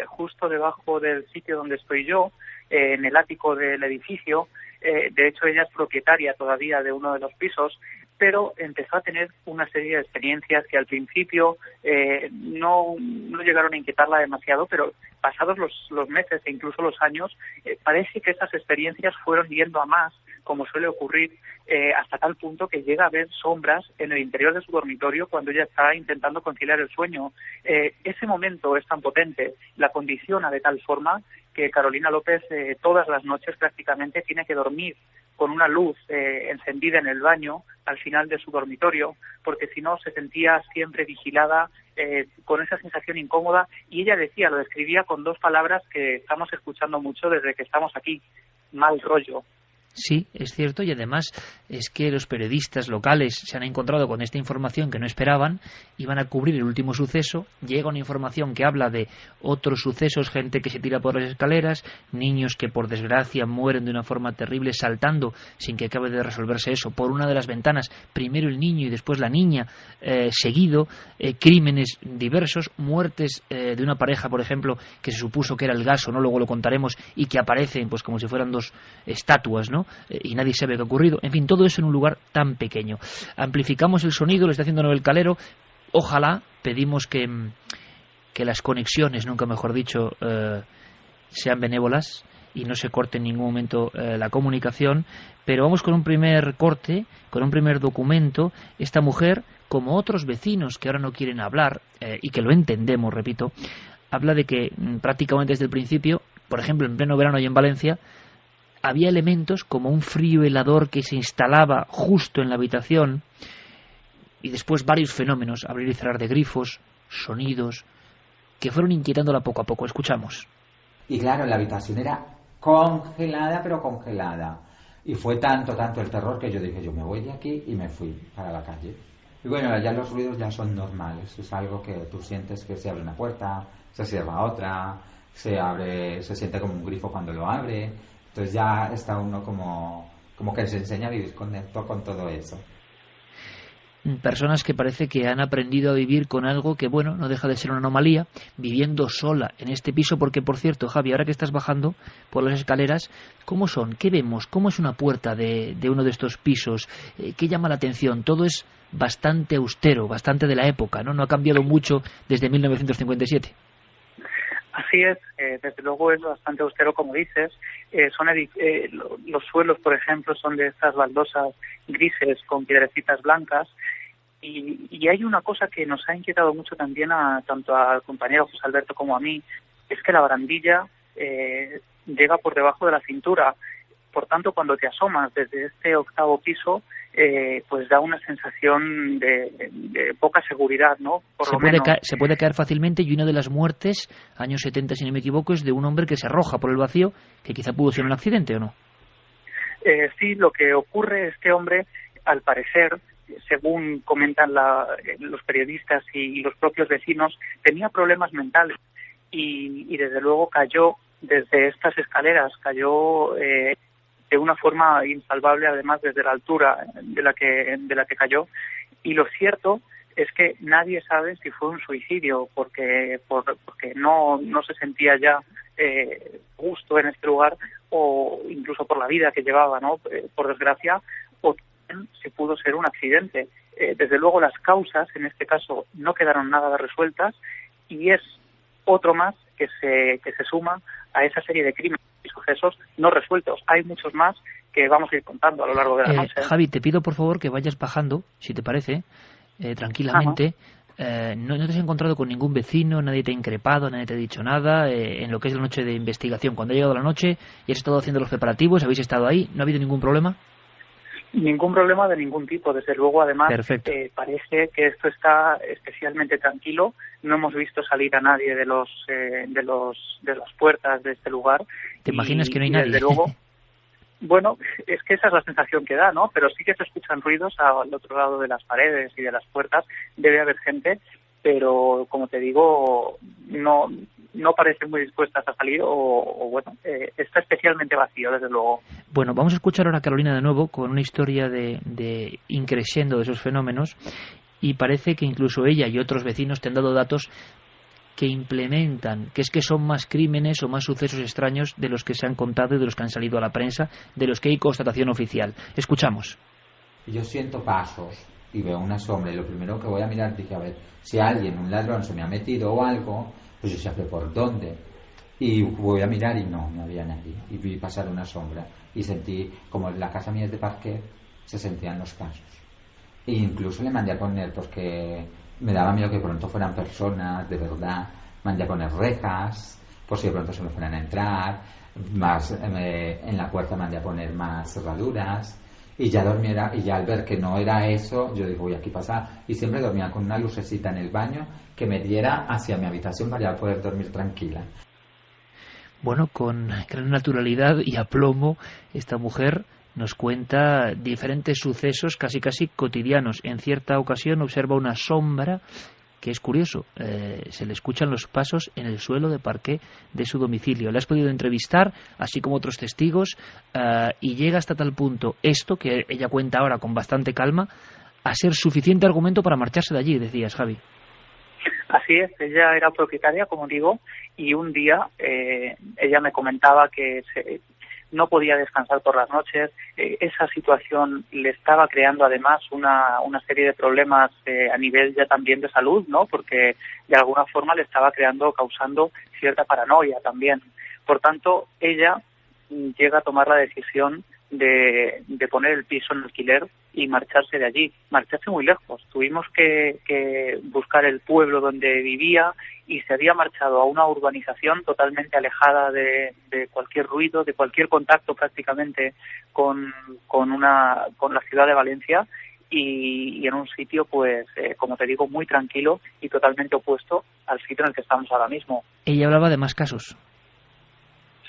justo debajo del sitio donde estoy yo, en el ático del edificio. De hecho, ella es propietaria todavía de uno de los pisos, pero empezó a tener una serie de experiencias que al principio no llegaron a inquietarla demasiado, pero pasados los meses e incluso los años, parece que esas experiencias fueron yendo a más, como suele ocurrir, hasta tal punto que llega a ver sombras en el interior de su dormitorio cuando ella está intentando conciliar el sueño. Ese momento es tan potente, la condiciona de tal forma que Carolina López todas las noches prácticamente tiene que dormir con una luz encendida en el baño al final de su dormitorio, porque si no se sentía siempre vigilada, con esa sensación incómoda, y ella decía, lo describía con dos palabras que estamos escuchando mucho desde que estamos aquí: mal rollo. Sí, es cierto, y además es que los periodistas locales se han encontrado con esta información que no esperaban, iban a cubrir el último suceso, llega una información que habla de otros sucesos, gente que se tira por las escaleras, niños que por desgracia mueren de una forma terrible saltando sin que acabe de resolverse eso, por una de las ventanas, primero el niño y después la niña, seguido, crímenes diversos, muertes de una pareja, por ejemplo, que se supuso que era el gaso, ¿no? Luego lo contaremos, y que aparecen pues como si fueran dos estatuas, ¿no? Y nadie sabe qué ha ocurrido. En fin, todo eso en un lugar tan pequeño. Amplificamos el sonido, lo está haciendo Noel Calero. Ojalá, pedimos que las conexiones, nunca mejor dicho, sean benévolas y no se corte en ningún momento la comunicación. Pero vamos con un primer corte, con un primer documento. Esta mujer, como otros vecinos que ahora no quieren hablar, y que lo entendemos, repito, habla de que prácticamente desde el principio, por ejemplo, en pleno verano y en Valencia, había elementos como un frío helador que se instalaba justo en la habitación, y después varios fenómenos, abrir y cerrar de grifos, sonidos, que fueron inquietándola poco a poco. Escuchamos. Y claro, la habitación era congelada, pero congelada. Y fue tanto el terror que yo dije, yo me voy de aquí, y me fui para la calle. Y bueno, ya los ruidos ya son normales, es algo que tú sientes que se abre una puerta, se cierra otra, se siente como un grifo cuando lo abre. Entonces ya está uno como que se enseña a vivir con todo eso. Personas que parece que han aprendido a vivir con algo que, bueno, no deja de ser una anomalía, viviendo sola en este piso, porque, por cierto, Javi, ahora que estás bajando por las escaleras, ¿cómo son? ¿Qué vemos? ¿Cómo es una puerta de uno de estos pisos? ¿Qué llama la atención? Todo es bastante austero, bastante de la época, ¿no? No ha cambiado mucho desde 1957. Así es, desde luego es bastante austero, como dices. Los suelos, por ejemplo, son de estas baldosas grises con piedrecitas blancas. Y hay una cosa que nos ha inquietado mucho también tanto al compañero José Alberto como a mí, es que la barandilla llega por debajo de la cintura. Por tanto, cuando te asomas desde este 8º piso, pues da una sensación de poca seguridad, ¿no? Se puede caer fácilmente, y una de las muertes, años 70 si no me equivoco, es de un hombre que se arroja por el vacío, que quizá pudo ser un accidente, ¿o no? Sí, lo que ocurre, este hombre, al parecer, según comentan los periodistas y los propios vecinos, tenía problemas mentales y desde luego cayó desde estas escaleras, cayó de una forma insalvable, además desde la altura de la que cayó. Y lo cierto es que nadie sabe si fue un suicidio, porque no se sentía ya gusto en este lugar, o incluso por la vida que llevaba, ¿no? Por desgracia, o si pudo ser un accidente. Desde luego las causas en este caso no quedaron nada resueltas, y es otro más que se suma a esa serie de crímenes y sucesos no resueltos. Hay muchos más que vamos a ir contando a lo largo de la noche. Javi, te pido por favor que vayas bajando, si te parece, tranquilamente. No te has encontrado con ningún vecino, nadie te ha increpado, nadie te ha dicho nada en lo que es la noche de investigación. Cuando ha llegado la noche y has estado haciendo los preparativos, ¿habéis estado ahí? ¿No ha habido ningún problema? Ningún problema de ningún tipo, desde luego. Además, parece que esto está especialmente tranquilo. No hemos visto salir a nadie de las puertas de este lugar. ¿Te imaginas que no hay nadie? Desde luego, bueno, es que esa es la sensación que da, ¿no? Pero sí que se escuchan ruidos al otro lado de las paredes y de las puertas. Debe haber gente, pero como te digo, no parecen muy dispuestas a salir, o bueno, está especialmente vacío, desde luego. Bueno, vamos a escuchar ahora a Carolina de nuevo con una historia de increciendo de esos fenómenos, y parece que incluso ella y otros vecinos te han dado datos que implementan, que es que son más crímenes o más sucesos extraños de los que se han contado y de los que han salido a la prensa, de los que hay constatación oficial. Escuchamos. Yo siento pasos y veo una sombra, y lo primero que voy a mirar, dije, a ver, si alguien, un ladrón, se me ha metido o algo, pues yo sé por dónde. Y voy a mirar y no había nadie. Y vi pasar una sombra y sentí, como la casa mía es de parquet, se sentían los pasos. E incluso le mandé a poner, porque me daba miedo que pronto fueran personas, de verdad. Mandé a poner rejas, por si de pronto se me fueran a entrar. En la puerta mandé a poner más cerraduras. Y ya dormiera, y ya al ver que no era eso, yo digo, voy aquí pasar. Y siempre dormía con una lucecita en el baño que me diera hacia mi habitación para poder dormir tranquila. Bueno, con gran naturalidad y aplomo, esta mujer nos cuenta diferentes sucesos casi cotidianos. En cierta ocasión observa una sombra que es curioso, se le escuchan los pasos en el suelo de parqué de su domicilio. Le has podido entrevistar, así como otros testigos, y llega hasta tal punto esto, que ella cuenta ahora con bastante calma, a ser suficiente argumento para marcharse de allí, decías, Javi. Así es, ella era propietaria, como digo, y un día ella me comentaba que no podía descansar por las noches. Esa situación le estaba creando además una serie de problemas a nivel ya también de salud, ¿no? Porque de alguna forma le estaba causando cierta paranoia también. Por tanto, ella llega a tomar la decisión de poner el piso en alquiler y marcharse de allí, marcharse muy lejos. Tuvimos que buscar el pueblo donde vivía y se había marchado a una urbanización totalmente alejada de cualquier ruido, de cualquier contacto prácticamente con la ciudad de Valencia y en un sitio, pues, como te digo, muy tranquilo y totalmente opuesto al sitio en el que estamos ahora mismo. Ella hablaba de más casos.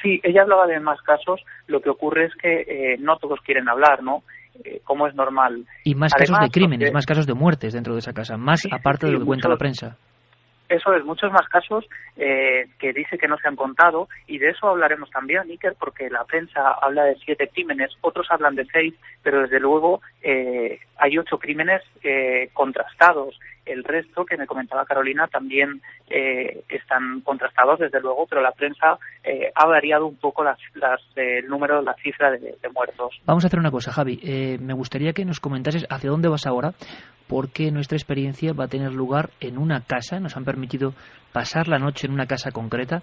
Sí, ella hablaba de más casos. Lo que ocurre es que no todos quieren hablar, ¿no? Como es normal. Y más Además, casos de crímenes, porque... más casos de muertes dentro de esa casa, más sí, aparte de lo que cuenta la prensa. Eso es, muchos más casos que dice que no se han contado, y de eso hablaremos también, Iker, porque la prensa habla de 7 crímenes, otros hablan de 6, pero desde luego hay 8 crímenes contrastados. El resto, que me comentaba Carolina, también están contrastados, desde luego, pero la prensa ha variado un poco el número, la cifra de muertos. Vamos a hacer una cosa, Javi. Me gustaría que nos comentases hacia dónde vas ahora, porque nuestra experiencia va a tener lugar en una casa. Nos han permitido pasar la noche en una casa concreta,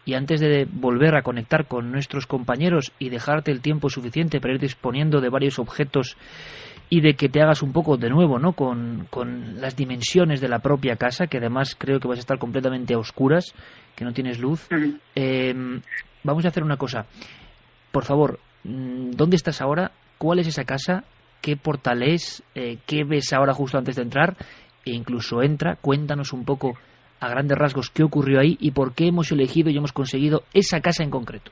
y antes de volver a conectar con nuestros compañeros y dejarte el tiempo suficiente para ir disponiendo de varios objetos y de que te hagas un poco de nuevo, ¿no?, con las dimensiones de la propia casa, que además creo que vas a estar completamente a oscuras, que no tienes luz. Vamos a hacer una cosa. Por favor, ¿dónde estás ahora? ¿Cuál es esa casa? ¿Qué portal es? ¿Qué ves ahora justo antes de entrar? E incluso cuéntanos un poco a grandes rasgos qué ocurrió ahí y por qué hemos elegido y hemos conseguido esa casa en concreto.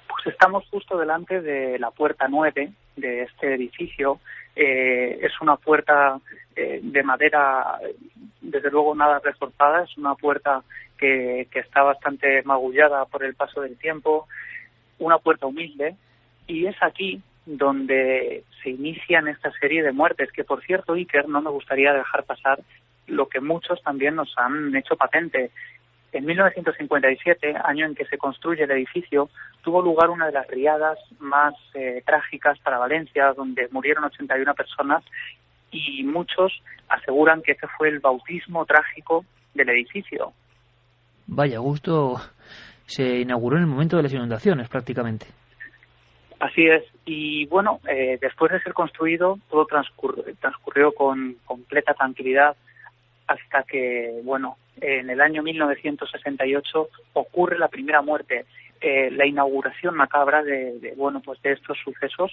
Pues estamos justo delante de la puerta 9 de este edificio. Es una puerta de madera, desde luego nada reforzada, es una puerta que está bastante magullada por el paso del tiempo, una puerta humilde, y es aquí donde se inician esta serie de muertes, que por cierto, Iker, no me gustaría dejar pasar lo que muchos también nos han hecho patente. En 1957, año en que se construye el edificio, tuvo lugar una de las riadas más trágicas para Valencia, donde murieron 81 personas, y muchos aseguran que ese fue el bautismo trágico del edificio. Vaya, justo se inauguró en el momento de las inundaciones, prácticamente. Así es, y bueno, después de ser construido, todo transcurrió con completa tranquilidad, hasta que, bueno, en el año 1968 ocurre la primera muerte, la inauguración macabra de estos sucesos.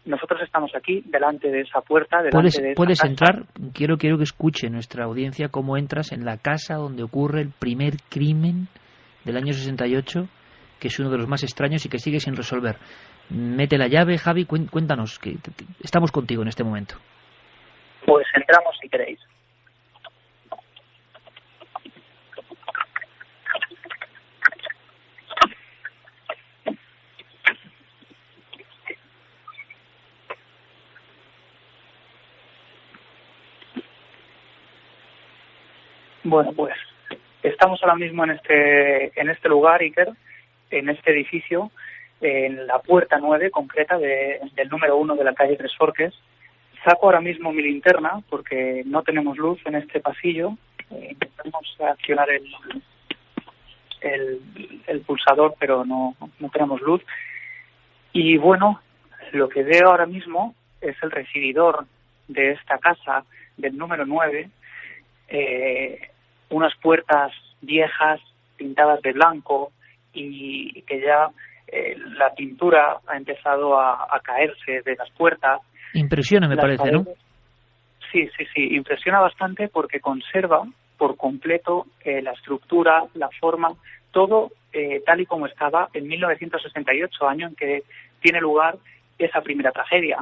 Nosotros estamos aquí, delante de esa puerta, ¿Puedes entrar? Quiero que escuche nuestra audiencia cómo entras en la casa donde ocurre el primer crimen del año 68, que es uno de los más extraños y que sigue sin resolver. Mete la llave, Javi, cuéntanos, que estamos contigo en este momento. Pues entramos si queréis. Bueno, pues estamos ahora mismo en este lugar, Iker, en este edificio, en la puerta 9 concreta del número 1 de la calle Tres Forques. Saco ahora mismo mi linterna porque no tenemos luz en este pasillo. Intentamos accionar el pulsador, pero no tenemos luz. Y bueno, lo que veo ahora mismo es el recibidor de esta casa del número 9. Unas puertas viejas pintadas de blanco y que ya la pintura ha empezado a caerse de las puertas. Impresiona, me parece, paredes, ¿no? Sí, impresiona bastante porque conserva por completo la estructura, la forma, todo tal y como estaba en 1968, año en que tiene lugar esa primera tragedia.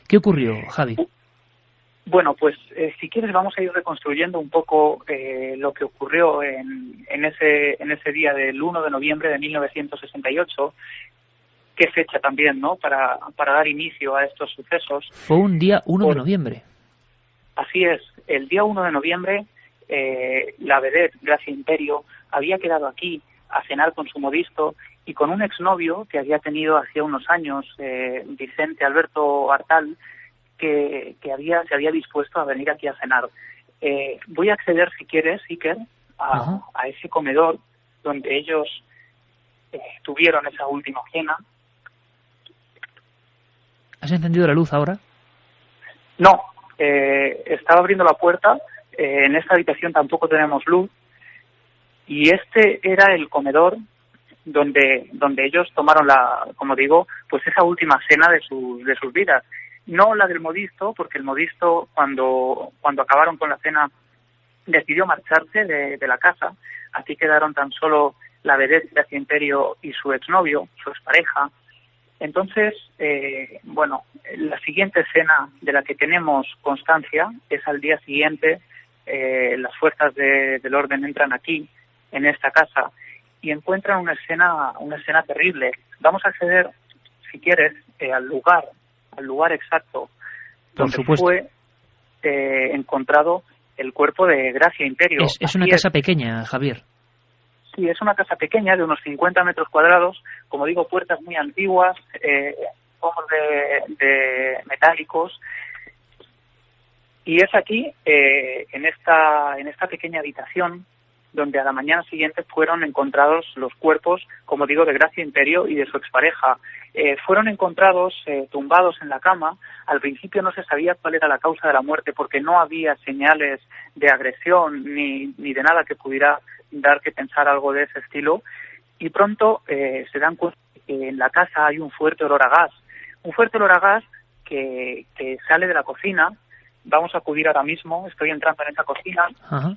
¿Qué ocurrió, Javi? Bueno, pues si quieres vamos a ir reconstruyendo un poco lo que ocurrió en ese día del 1 de noviembre de 1968, qué fecha también, ¿no?, para dar inicio a estos sucesos. Fue un día 1 de noviembre. Así es, el día 1 de noviembre la vedette Gracia Imperio había quedado aquí a cenar con su modisto y con un exnovio que había tenido hacía unos años, Vicente Alberto Artal, que se había dispuesto a venir aquí a cenar. Voy a acceder, si quieres, Iker, a ese comedor donde ellos tuvieron esa última cena. ¿Has encendido la luz ahora? No, estaba abriendo la puerta. En esta habitación tampoco tenemos luz. Y este era el comedor donde ellos tomaron como digo, pues esa última cena de sus vidas. No la del modisto, porque el modisto cuando acabaron con la cena decidió marcharse de la casa. Así quedaron tan solo la vedette Gracia Imperio y su exnovio, su expareja. Entonces, la siguiente escena de la que tenemos constancia es al día siguiente. Las fuerzas del orden entran aquí, en esta casa, y encuentran una escena terrible. Vamos a acceder, si quieres, al lugar exacto donde fue encontrado el cuerpo de Gracia Imperio. Es una casa pequeña, Javier. Sí, es una casa pequeña de unos 50 metros cuadrados, como digo, puertas muy antiguas, ojos de metálicos. Y es aquí, en esta pequeña habitación, donde a la mañana siguiente fueron encontrados los cuerpos, como digo, de Gracia Imperio y de su expareja. Fueron encontrados tumbados en la cama. Al principio no se sabía cuál era la causa de la muerte porque no había señales de agresión ni de nada que pudiera dar que pensar algo de ese estilo. Y pronto se dan cuenta que en la casa hay un fuerte olor a gas. Un fuerte olor a gas que sale de la cocina. Vamos a acudir ahora mismo, estoy entrando en esa cocina. Ajá.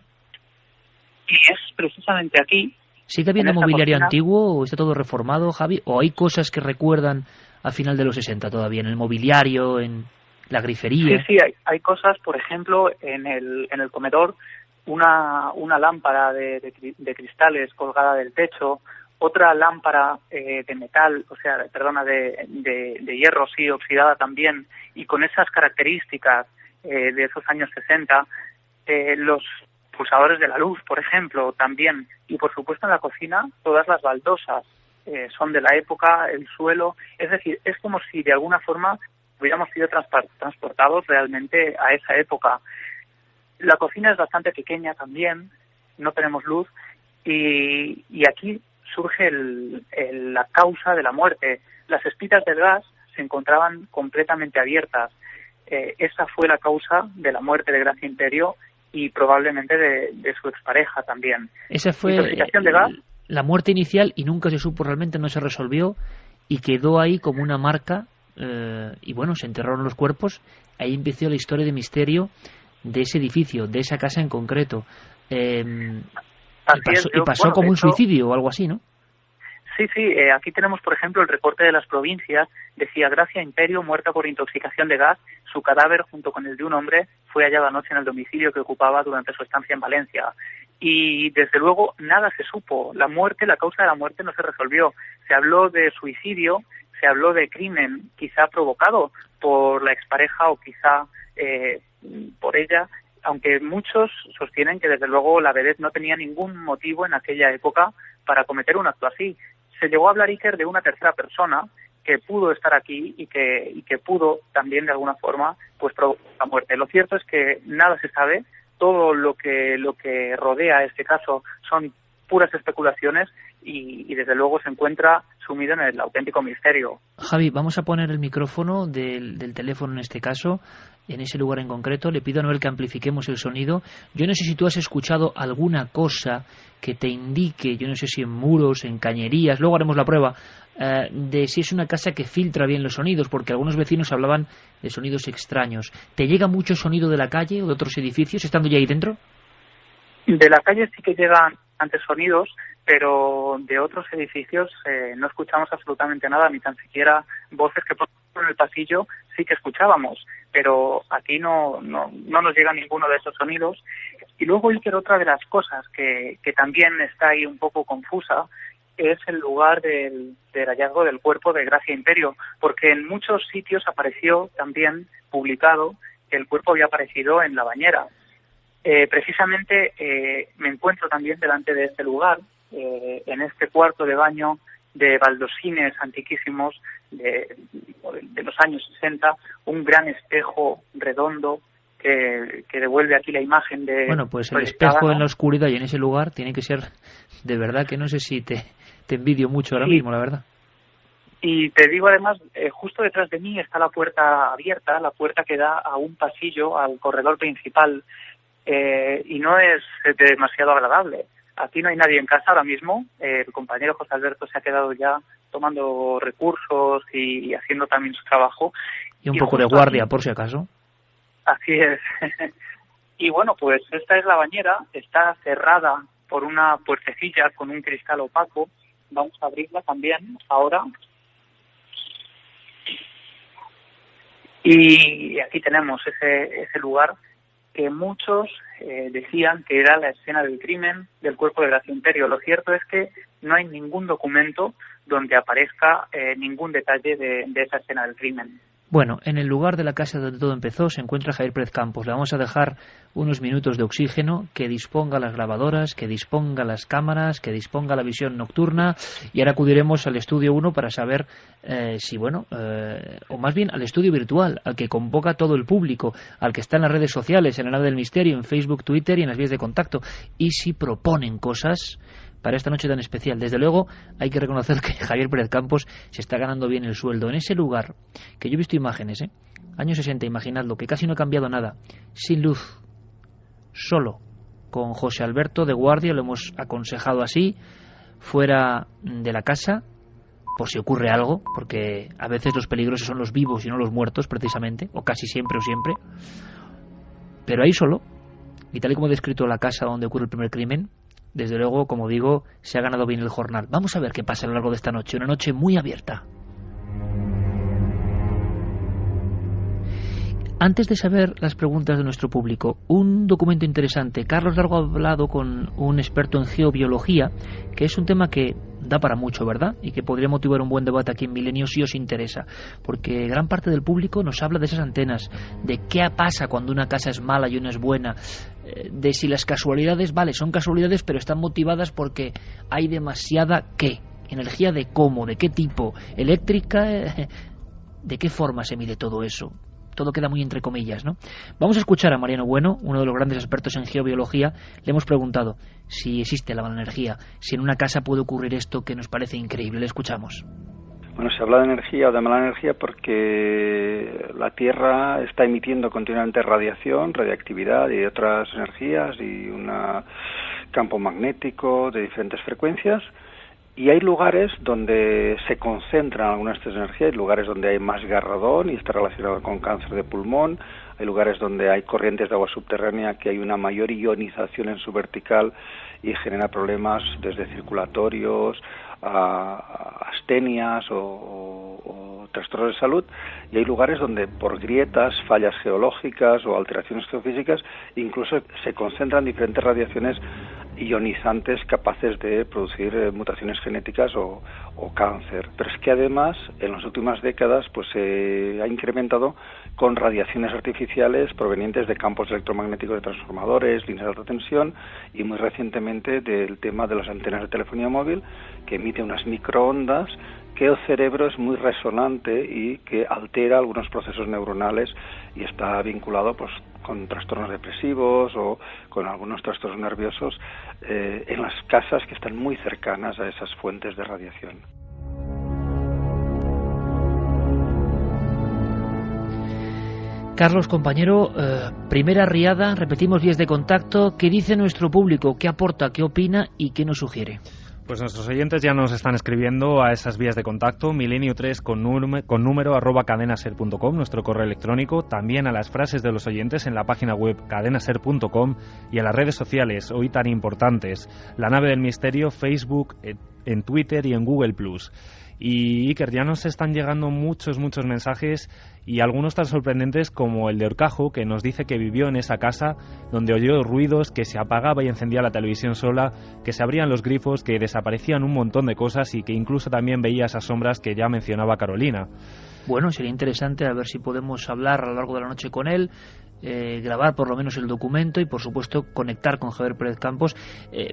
Y es precisamente aquí. ¿Sigue habiendo mobiliario antiguo o está todo reformado, Javi? ¿O hay cosas que recuerdan a final de los 60 todavía, en el mobiliario, en la grifería? Sí, hay cosas, por ejemplo, en el comedor, una lámpara de cristales colgada del techo, otra lámpara de metal, de hierro, sí, oxidada también, y con esas características de esos años 60, los pulsadores de la luz, por ejemplo, también, y por supuesto en la cocina todas las baldosas son de la época, el suelo, es decir, es como si de alguna forma hubiéramos sido transportados realmente a esa época. La cocina es bastante pequeña también, no tenemos luz, y aquí surge la causa de la muerte. Las espitas del gas se encontraban completamente abiertas. Esa fue la causa de la muerte de Gracia Imperio y probablemente de su expareja también. Esa fue intoxicación de gas. La muerte inicial y nunca se supo realmente, no se resolvió y quedó ahí como una marca y bueno, se enterraron los cuerpos. Ahí empezó la historia de misterio de ese edificio, de esa casa en concreto. Y pasó como un suicidio o algo así, ¿no? Sí, aquí tenemos, por ejemplo, el reporte de las provincias. Decía: Gracia Imperio, muerta por intoxicación de gas. Su cadáver, junto con el de un hombre, fue hallado anoche en el domicilio que ocupaba durante su estancia en Valencia. Y, desde luego, nada se supo. La causa de la muerte no se resolvió. Se habló de suicidio, se habló de crimen, quizá provocado por la expareja o quizá por ella, aunque muchos sostienen que, desde luego, la vedette no tenía ningún motivo en aquella época para cometer un acto así. Se llegó a hablar, Iker, de una tercera persona que pudo estar aquí y que pudo también de alguna forma pues provocar la muerte. Lo cierto es que nada se sabe. Todo lo que rodea este caso son puras especulaciones y desde luego se encuentra sumido en el auténtico misterio. Javi, vamos a poner el micrófono del teléfono en este caso, en ese lugar en concreto. Le pido a Noel que amplifiquemos el sonido. Yo no sé si tú has escuchado alguna cosa que te indique, yo no sé si en muros, en cañerías, luego haremos la prueba, de si es una casa que filtra bien los sonidos, porque algunos vecinos hablaban de sonidos extraños. ¿Te llega mucho sonido de la calle o de otros edificios estando ya ahí dentro? De la calle sí que llegan antes sonidos, pero de otros edificios no escuchamos absolutamente nada, ni tan siquiera voces que en el pasillo sí que escuchábamos, pero aquí no nos llega ninguno de esos sonidos. Y luego, Iker, otra de las cosas que también está ahí un poco confusa es el lugar del hallazgo del cuerpo de Gracia Imperio, porque en muchos sitios apareció también publicado que el cuerpo había aparecido en la bañera. Precisamente me encuentro también delante de este lugar, en este cuarto de baño de baldosines antiquísimos de los años 60, un gran espejo redondo que devuelve aquí la imagen de... Bueno, pues el espejo en la oscuridad y en ese lugar tiene que ser, de verdad que no sé si te envidio mucho ahora mismo, la verdad. Y te digo además, justo detrás de mí está la puerta abierta, la puerta que da a un pasillo, al corredor principal, y no es demasiado agradable. Aquí no hay nadie en casa ahora mismo. El compañero José Alberto se ha quedado ya tomando recursos y haciendo también su trabajo. Y un poco de guardia, por si acaso. Así es. Y bueno, pues esta es la bañera. Está cerrada por una puertecilla con un cristal opaco. Vamos a abrirla también ahora. Y aquí tenemos ese lugar que muchos decían que era la escena del crimen del cuerpo de Gracia Imperio. Lo cierto es que no hay ningún documento donde aparezca ningún detalle de esa escena del crimen. Bueno, en el lugar de la casa donde todo empezó se encuentra Javier Pérez Campos. Le vamos a dejar unos minutos de oxígeno, que disponga las grabadoras, que disponga las cámaras, que disponga la visión nocturna, y ahora acudiremos al estudio 1 para saber o más bien al estudio virtual, al que convoca todo el público, al que está en las redes sociales, en la nave del misterio, en Facebook, Twitter y en las vías de contacto, y si proponen cosas para esta noche tan especial. Desde luego hay que reconocer que Javier Pérez Campos se está ganando bien el sueldo en ese lugar, que yo he visto imágenes, años 60, imaginadlo, que casi no ha cambiado nada, sin luz, solo, con José Alberto de guardia, lo hemos aconsejado así, fuera de la casa, por si ocurre algo, porque a veces los peligrosos son los vivos y no los muertos, precisamente, o casi siempre o siempre, pero ahí solo, y tal y como he descrito la casa donde ocurre el primer crimen, desde luego, como digo, se ha ganado bien el jornal. Vamos a ver qué pasa a lo largo de esta noche, una noche muy abierta. Antes de saber las preguntas de nuestro público, un documento interesante. Carlos Largo ha hablado con un experto en geobiología, que es un tema que da para mucho, ¿verdad? Y que podría motivar un buen debate aquí en Milenio si os interesa, porque gran parte del público nos habla de esas antenas, de qué pasa cuando una casa es mala y una es buena, de si las casualidades, vale, son casualidades, pero están motivadas porque hay demasiada ¿qué? Energía de cómo, de qué tipo, eléctrica, de qué forma se mide todo eso. Todo queda muy entre comillas, ¿no? Vamos a escuchar a Mariano Bueno, uno de los grandes expertos en geobiología. Le hemos preguntado si existe la mala energía, si en una casa puede ocurrir esto que nos parece increíble. Le escuchamos. Bueno, se habla de energía o de mala energía porque la Tierra está emitiendo continuamente radiación, radiactividad y otras energías y un campo magnético de diferentes frecuencias. Y hay lugares donde se concentran algunas de estas energías, hay lugares donde hay más radón y está relacionado con cáncer de pulmón, hay lugares donde hay corrientes de agua subterránea que hay una mayor ionización en su vertical y genera problemas desde circulatorios a astenias o trastornos de salud, y hay lugares donde por grietas, fallas geológicas o alteraciones geofísicas incluso se concentran diferentes radiaciones ionizantes capaces de producir mutaciones genéticas o cáncer. Pero es que además en las últimas décadas pues se ha incrementado con radiaciones artificiales provenientes de campos electromagnéticos de transformadores, líneas de alta tensión y muy recientemente del tema de las antenas de telefonía móvil, que emite unas microondas que el cerebro es muy resonante y que altera algunos procesos neuronales y está vinculado pues con trastornos depresivos o con algunos trastornos nerviosos en las casas que están muy cercanas a esas fuentes de radiación. Carlos, compañero, primera riada, repetimos vías de contacto. ¿Qué dice nuestro público? ¿Qué aporta? ¿Qué opina? ¿Y qué nos sugiere? Pues nuestros oyentes ya nos están escribiendo a esas vías de contacto, milenio3 con número @cadenaser.com, nuestro correo electrónico, también a las frases de los oyentes en la página web cadenaser.com y a las redes sociales, hoy tan importantes, La Nave del Misterio, Facebook, en Twitter y en Google+. Y Iker, ya nos están llegando muchos mensajes y algunos tan sorprendentes como el de Orcajo, que nos dice que vivió en esa casa donde oyó ruidos, que se apagaba y encendía la televisión sola, que se abrían los grifos, que desaparecían un montón de cosas y que incluso también veía esas sombras que ya mencionaba Carolina. Bueno, sería interesante a ver si podemos hablar a lo largo de la noche con él, grabar por lo menos el documento y por supuesto conectar con Javier Pérez Campos.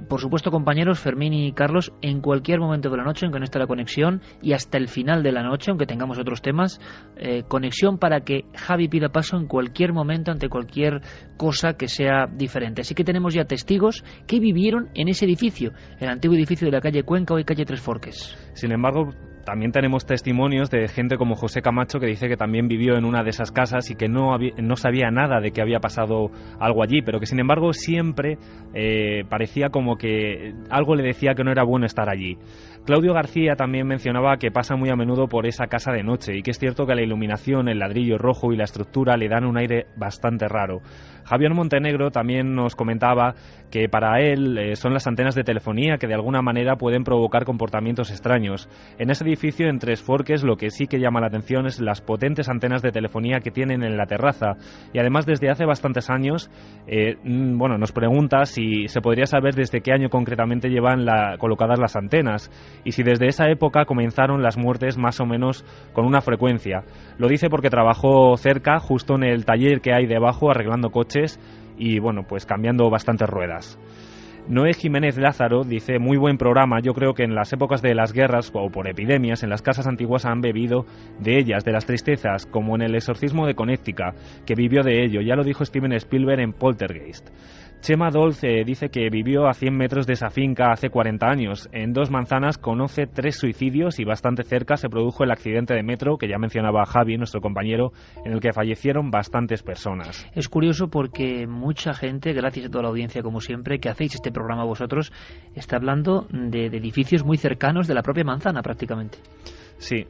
Por supuesto, compañeros, Fermín y Carlos, en cualquier momento de la noche, aunque no esté la conexión, y hasta el final de la noche, aunque tengamos otros temas, conexión para que Javi pida paso en cualquier momento ante cualquier cosa que sea diferente. Así que tenemos ya testigos que vivieron en ese edificio, el antiguo edificio de la calle Cuenca, hoy calle Tres Forques. Sin embargo, también tenemos testimonios de gente como José Camacho, que dice que también vivió en una de esas casas y que no sabía nada de que había pasado algo allí, pero que sin embargo siempre parecía como que algo le decía que no era bueno estar allí. Claudio García también mencionaba que pasa muy a menudo por esa casa de noche y que es cierto que la iluminación, el ladrillo rojo y la estructura le dan un aire bastante raro. Javier Montenegro también nos comentaba que para él son las antenas de telefonía que de alguna manera pueden provocar comportamientos extraños. En ese edificio en Tres Forques lo que sí que llama la atención es las potentes antenas de telefonía que tienen en la terraza y además desde hace bastantes años nos pregunta si se podría saber desde qué año concretamente llevan colocadas las antenas y si desde esa época comenzaron las muertes más o menos con una frecuencia. Lo dice porque trabajó cerca, justo en el taller que hay debajo, arreglando coches y pues cambiando bastantes ruedas. Noé Jiménez Lázaro dice: muy buen programa, yo creo que en las épocas de las guerras o por epidemias en las casas antiguas han bebido de ellas, de las tristezas, como en el exorcismo de Connecticut, que vivió de ello, ya lo dijo Steven Spielberg en Poltergeist. Chema Dolz dice que vivió a 100 metros de esa finca hace 40 años. En Dos Manzanas conoce 3 suicidios y bastante cerca se produjo el accidente de metro que ya mencionaba Javi, nuestro compañero, en el que fallecieron bastantes personas. Es curioso porque mucha gente, gracias a toda la audiencia como siempre, que hacéis este programa vosotros, está hablando de edificios muy cercanos de la propia manzana prácticamente. Sí,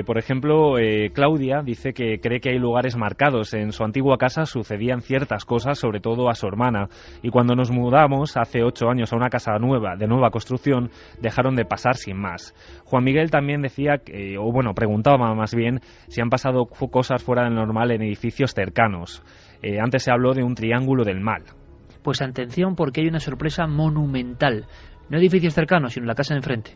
por ejemplo, Claudia dice que cree que hay lugares marcados. En su antigua casa sucedían ciertas cosas, sobre todo a su hermana, y cuando nos mudamos hace 8 años a una casa nueva, de nueva construcción, dejaron de pasar sin más. Juan Miguel también decía, preguntaba más bien, si han pasado cosas fuera del normal en edificios cercanos. Antes se habló de un triángulo del mal. Pues atención, porque hay una sorpresa monumental. No edificios cercanos, sino la casa de enfrente.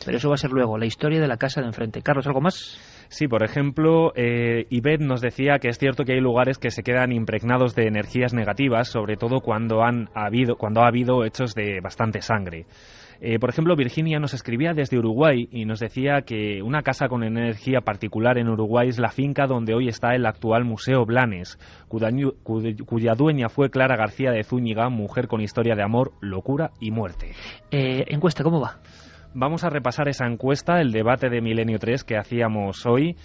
Pero eso va a ser luego, la historia de la casa de enfrente. Carlos, ¿algo más? Sí, por ejemplo, Ivette nos decía que es cierto que hay lugares que se quedan impregnados de energías negativas, sobre todo cuando ha habido hechos de bastante sangre. Por ejemplo, Virginia nos escribía desde Uruguay y nos decía que una casa con energía particular en Uruguay es la finca donde hoy está el actual Museo Blanes, cuya dueña fue Clara García de Zúñiga, mujer con historia de amor, locura y muerte. Encuesta, ¿cómo va? Vamos a repasar esa encuesta, el debate de Milenio 3 que hacíamos hoy.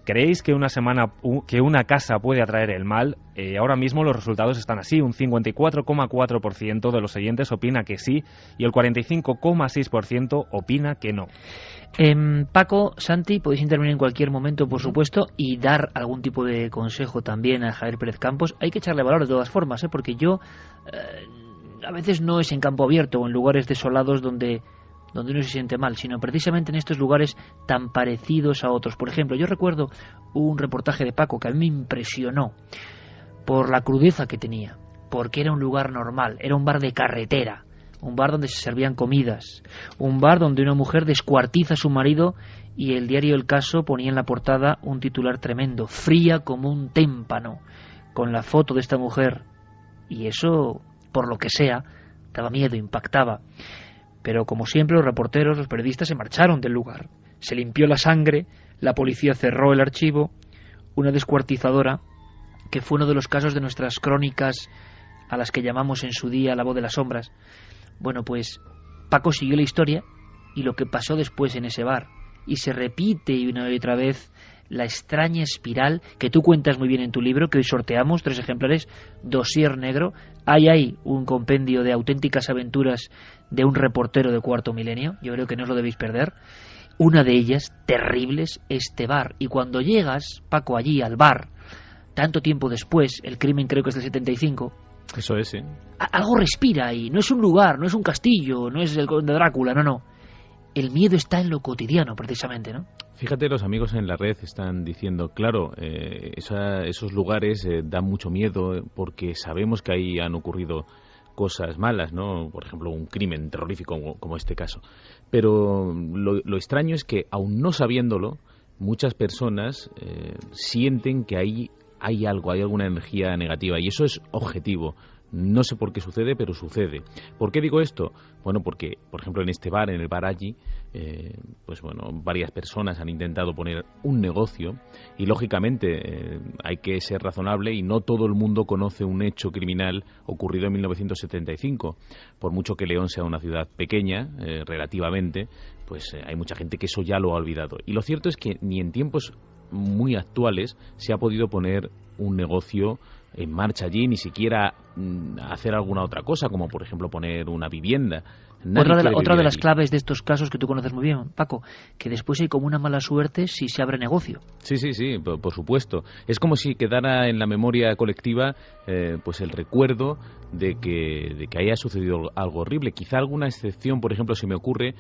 ¿Creéis que una casa puede atraer el mal? Ahora mismo los resultados están así. Un 54,4% de los oyentes opina que sí y el 45,6% opina que no. Paco, Santi, podéis intervenir en cualquier momento, por supuesto, y dar algún tipo de consejo también a Javier Pérez Campos. Hay que echarle valor de todas formas, porque yo a veces no es en campo abierto o en lugares desolados donde uno se siente mal, sino precisamente en estos lugares tan parecidos a otros. Por ejemplo, yo recuerdo un reportaje de Paco que a mí me impresionó por la crudeza que tenía, porque era un lugar normal, era un bar de carretera, un bar donde se servían comidas, un bar donde una mujer descuartiza a su marido y el diario El Caso ponía en la portada un titular tremendo: fría como un témpano, con la foto de esta mujer, y eso, por lo que sea, daba miedo, impactaba. Pero como siempre los reporteros, los periodistas se marcharon del lugar. Se limpió la sangre, la policía cerró el archivo. Una descuartizadora, que fue uno de los casos de nuestras crónicas a las que llamamos en su día La Voz de las Sombras. Bueno, pues Paco siguió la historia y lo que pasó después en ese bar. Y se repite una y otra vez la extraña espiral que tú cuentas muy bien en tu libro, que hoy sorteamos 3 ejemplares, Dossier Negro. Hay un compendio de auténticas aventuras de un reportero de Cuarto Milenio. Yo creo que no os lo debéis perder. Una de ellas, terribles, este bar. Y cuando llegas, Paco, allí al bar, tanto tiempo después, el crimen creo que es del 75... Eso es, sí. Algo respira ahí. No es un lugar, no es un castillo, no es el Conde Drácula, no. el miedo está en lo cotidiano, precisamente, ¿no? Fíjate, los amigos en la red están diciendo, claro, esos lugares dan mucho miedo porque sabemos que ahí han ocurrido cosas malas, ¿no? Por ejemplo, un crimen terrorífico como este caso. Pero lo extraño es que, aun no sabiéndolo, muchas personas sienten que ahí hay algo, hay alguna energía negativa, y eso es objetivo. No sé por qué sucede, pero sucede. ¿Por qué digo esto? Bueno, porque, por ejemplo, en este bar, en el bar allí, pues bueno, varias personas han intentado poner un negocio y, lógicamente, hay que ser razonable y no todo el mundo conoce un hecho criminal ocurrido en 1975. Por mucho que León sea una ciudad pequeña, relativamente, pues hay mucha gente que eso ya lo ha olvidado. Y lo cierto es que ni en tiempos muy actuales se ha podido poner un negocio en marcha allí, ni siquiera hacer alguna otra cosa, como por ejemplo poner una vivienda. Otra de las claves de estos casos que tú conoces muy bien, Paco, que después hay como una mala suerte si se abre negocio. Sí, por supuesto. Es como si quedara en la memoria colectiva pues el recuerdo de que haya sucedido algo horrible. Quizá alguna excepción, por ejemplo, se me ocurre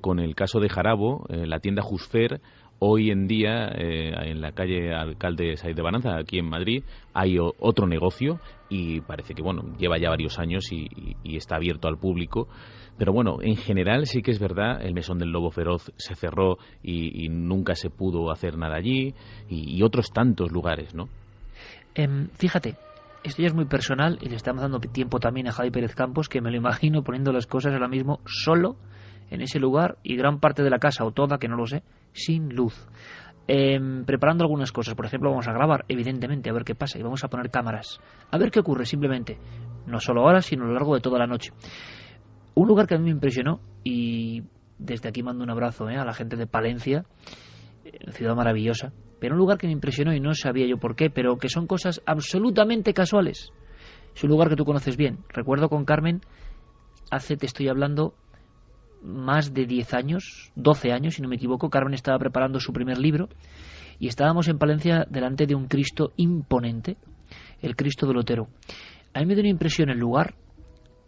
con el caso de Jarabo, la tienda Jusfer. Hoy en día, en la calle Alcalde Saiz de Bananza, aquí en Madrid, hay otro negocio y parece que, bueno, lleva ya varios años y está abierto al público. Pero bueno, en general sí que es verdad, el Mesón del Lobo Feroz se cerró y nunca se pudo hacer nada allí, y otros tantos lugares, ¿no? Fíjate, esto ya es muy personal y le estamos dando tiempo también a Javi Pérez Campos, que me lo imagino poniendo las cosas ahora mismo solo en ese lugar y gran parte de la casa, o toda, que no lo sé, sin luz. Preparando algunas cosas, por ejemplo, vamos a grabar, evidentemente, a ver qué pasa, y vamos a poner cámaras, a ver qué ocurre, simplemente, no solo ahora, sino a lo largo de toda la noche. Un lugar que a mí me impresionó, y desde aquí mando un abrazo a la gente de Palencia, ciudad maravillosa, pero un lugar que me impresionó y no sabía yo por qué, pero que son cosas absolutamente casuales. Es un lugar que tú conoces bien. Recuerdo con Carmen, te estoy hablando, más de 10 años, 12 años, si no me equivoco. Carmen estaba preparando su primer libro y estábamos en Palencia delante de un Cristo imponente, el Cristo del Otero. A mí me dio una impresión el lugar,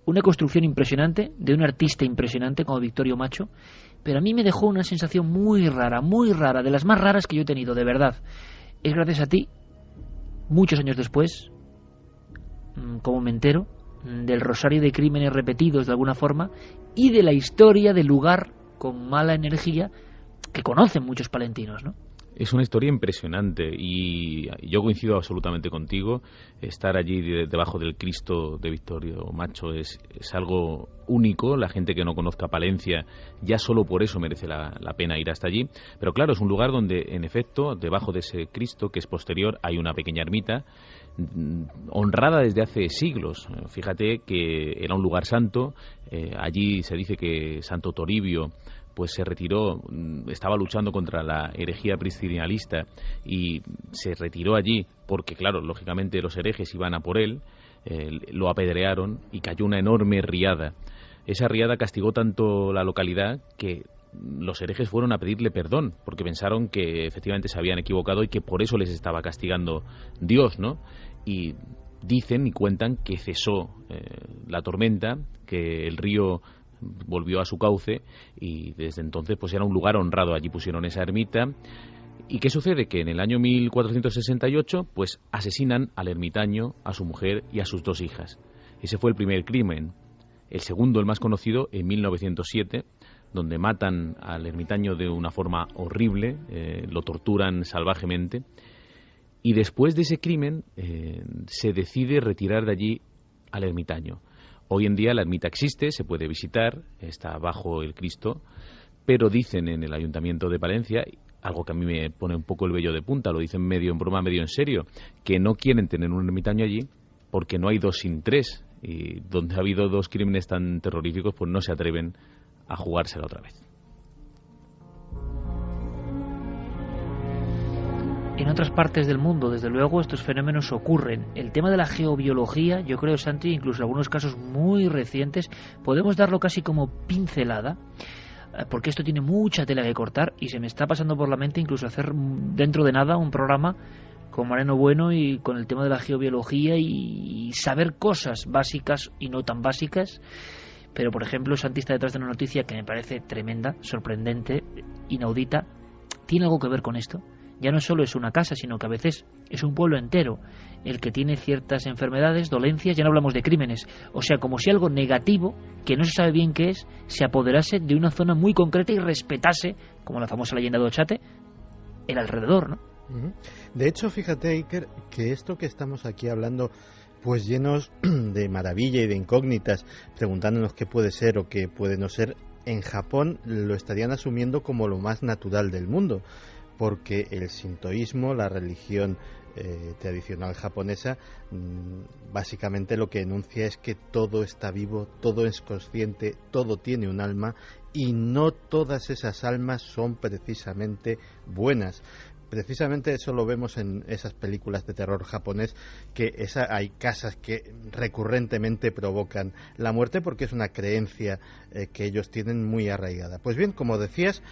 una construcción impresionante, de un artista impresionante como Victorio Macho, pero a mí me dejó una sensación muy rara, de las más raras que yo he tenido, de verdad. Es gracias a ti, muchos años después, como me entero del rosario de crímenes repetidos de alguna forma y de la historia del lugar con mala energía que conocen muchos palentinos, ¿no? Es una historia impresionante y yo coincido absolutamente contigo. Estar allí debajo del Cristo de Victorio Macho es algo único. La gente que no conozca Palencia ya solo por eso merece la pena ir hasta allí. Pero claro, es un lugar donde, en efecto, debajo de ese Cristo, que es posterior, hay una pequeña ermita honrada desde hace siglos. Fíjate que era un lugar santo. Allí se dice que Santo Toribio pues se retiró, estaba luchando contra la herejía priscilianista y se retiró allí porque, claro, lógicamente los herejes iban a por él, lo apedrearon y cayó una enorme riada. Esa riada castigó tanto la localidad que los herejes fueron a pedirle perdón porque pensaron que efectivamente se habían equivocado y que por eso les estaba castigando Dios, ¿no? Y dicen y cuentan que cesó la tormenta, que el río volvió a su cauce y desde entonces pues era un lugar honrado. Allí pusieron esa ermita. ¿Y qué sucede? Que en el año 1468 pues asesinan al ermitaño, a su mujer y a sus 2 hijas. Ese fue el primer crimen. El segundo, el más conocido, en 1907, donde matan al ermitaño de una forma horrible, lo torturan salvajemente, y después de ese crimen se decide retirar de allí al ermitaño. Hoy en día la ermita existe, se puede visitar, está bajo el Cristo, pero dicen en el Ayuntamiento de Palencia, algo que a mí me pone un poco el vello de punta, lo dicen medio en broma, medio en serio, que no quieren tener un ermitaño allí porque no hay 2 sin 3, y donde ha habido 2 crímenes tan terroríficos, pues no se atreven a jugársela otra vez. En otras partes del mundo, desde luego, estos fenómenos ocurren. El tema de la geobiología, yo creo, Santi, incluso en algunos casos muy recientes, podemos darlo casi como pincelada, porque esto tiene mucha tela que cortar y se me está pasando por la mente incluso hacer dentro de nada un programa con Mariano Bueno y con el tema de la geobiología y saber cosas básicas y no tan básicas. Pero, por ejemplo, Santi está detrás de una noticia que me parece tremenda, sorprendente, inaudita. ¿Tiene algo que ver con esto? Ya no solo es una casa, sino que a veces es un pueblo entero el que tiene ciertas enfermedades, dolencias, ya no hablamos de crímenes. O sea, como si algo negativo, que no se sabe bien qué es, se apoderase de una zona muy concreta y respetase, como la famosa leyenda de Ochate, el alrededor, ¿no? De hecho, fíjate, Iker, que esto que estamos aquí hablando, pues llenos de maravilla y de incógnitas, preguntándonos qué puede ser o qué puede no ser, en Japón lo estarían asumiendo como lo más natural del mundo, porque el sintoísmo, la religión tradicional japonesa, básicamente lo que enuncia es que todo está vivo, todo es consciente, todo tiene un alma, y no todas esas almas son precisamente buenas. Precisamente eso lo vemos en esas películas de terror japonés, que hay casas que recurrentemente provocan la muerte porque es una creencia que ellos tienen muy arraigada. Pues bien, como decías,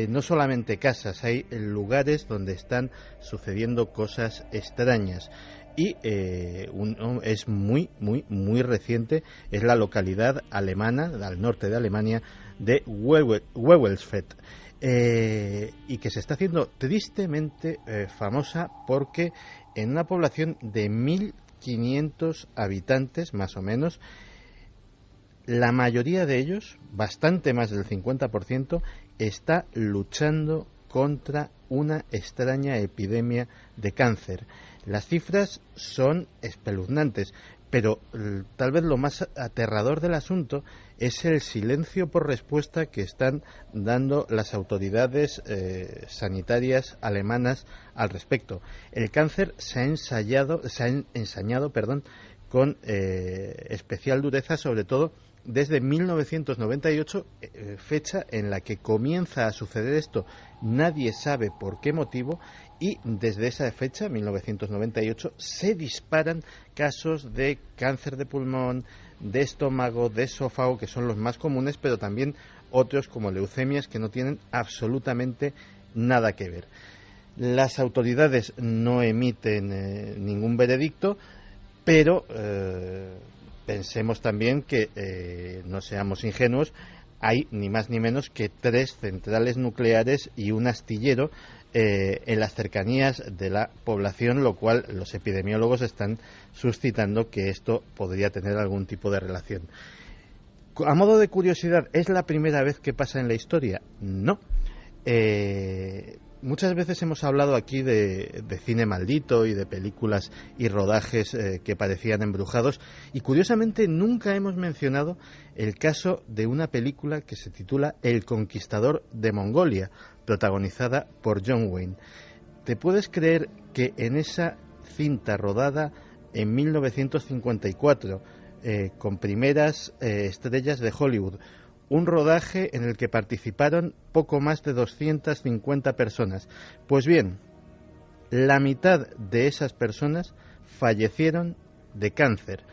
no solamente casas, hay lugares donde están sucediendo cosas extrañas. Y es muy reciente, es la localidad alemana, al norte de Alemania, de Wewelsfeld. Y que se está haciendo tristemente famosa porque en una población de 1.500 habitantes, más o menos, la mayoría de ellos, bastante más del 50%, está luchando contra una extraña epidemia de cáncer. Las cifras son espeluznantes, pero tal vez lo más aterrador del asunto es el silencio por respuesta que están dando las autoridades sanitarias alemanas al respecto. El cáncer se ha ensañado con especial dureza, sobre todo desde 1998, fecha en la que comienza a suceder esto. Nadie sabe por qué motivo, y desde esa fecha, 1998, se disparan casos de cáncer de pulmón, de estómago, de esófago, que son los más comunes, pero también otros como leucemias que no tienen absolutamente nada que ver. Las autoridades no emiten ningún veredicto, pero pensemos también que no seamos ingenuos. Hay ni más ni menos que 3 centrales nucleares y un astillero en las cercanías de la población, lo cual los epidemiólogos están suscitando que esto podría tener algún tipo de relación. A modo de curiosidad, ¿es la primera vez que pasa en la historia? No. Muchas veces hemos hablado aquí de cine maldito y de películas y rodajes que parecían embrujados, y curiosamente nunca hemos mencionado el caso de una película que se titula El Conquistador de Mongolia, protagonizada por John Wayne. ¿Te puedes creer que en esa cinta rodada en 1954, con primeras estrellas de Hollywood, un rodaje en el que participaron poco más de 250 personas? Pues bien, la mitad de esas personas fallecieron de cáncer.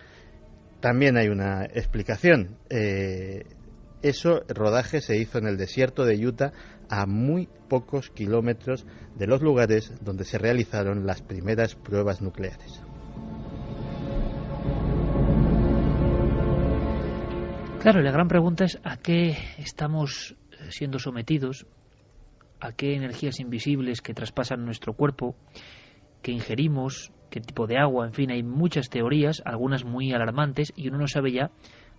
También hay una explicación. Ese rodaje se hizo en el desierto de Utah, a muy pocos kilómetros de los lugares donde se realizaron las primeras pruebas nucleares. Claro, la gran pregunta es ¿a qué estamos siendo sometidos? ¿A qué energías invisibles que traspasan nuestro cuerpo? ¿Qué ingerimos? ¿Qué tipo de agua? En fin, hay muchas teorías, algunas muy alarmantes, y uno no sabe ya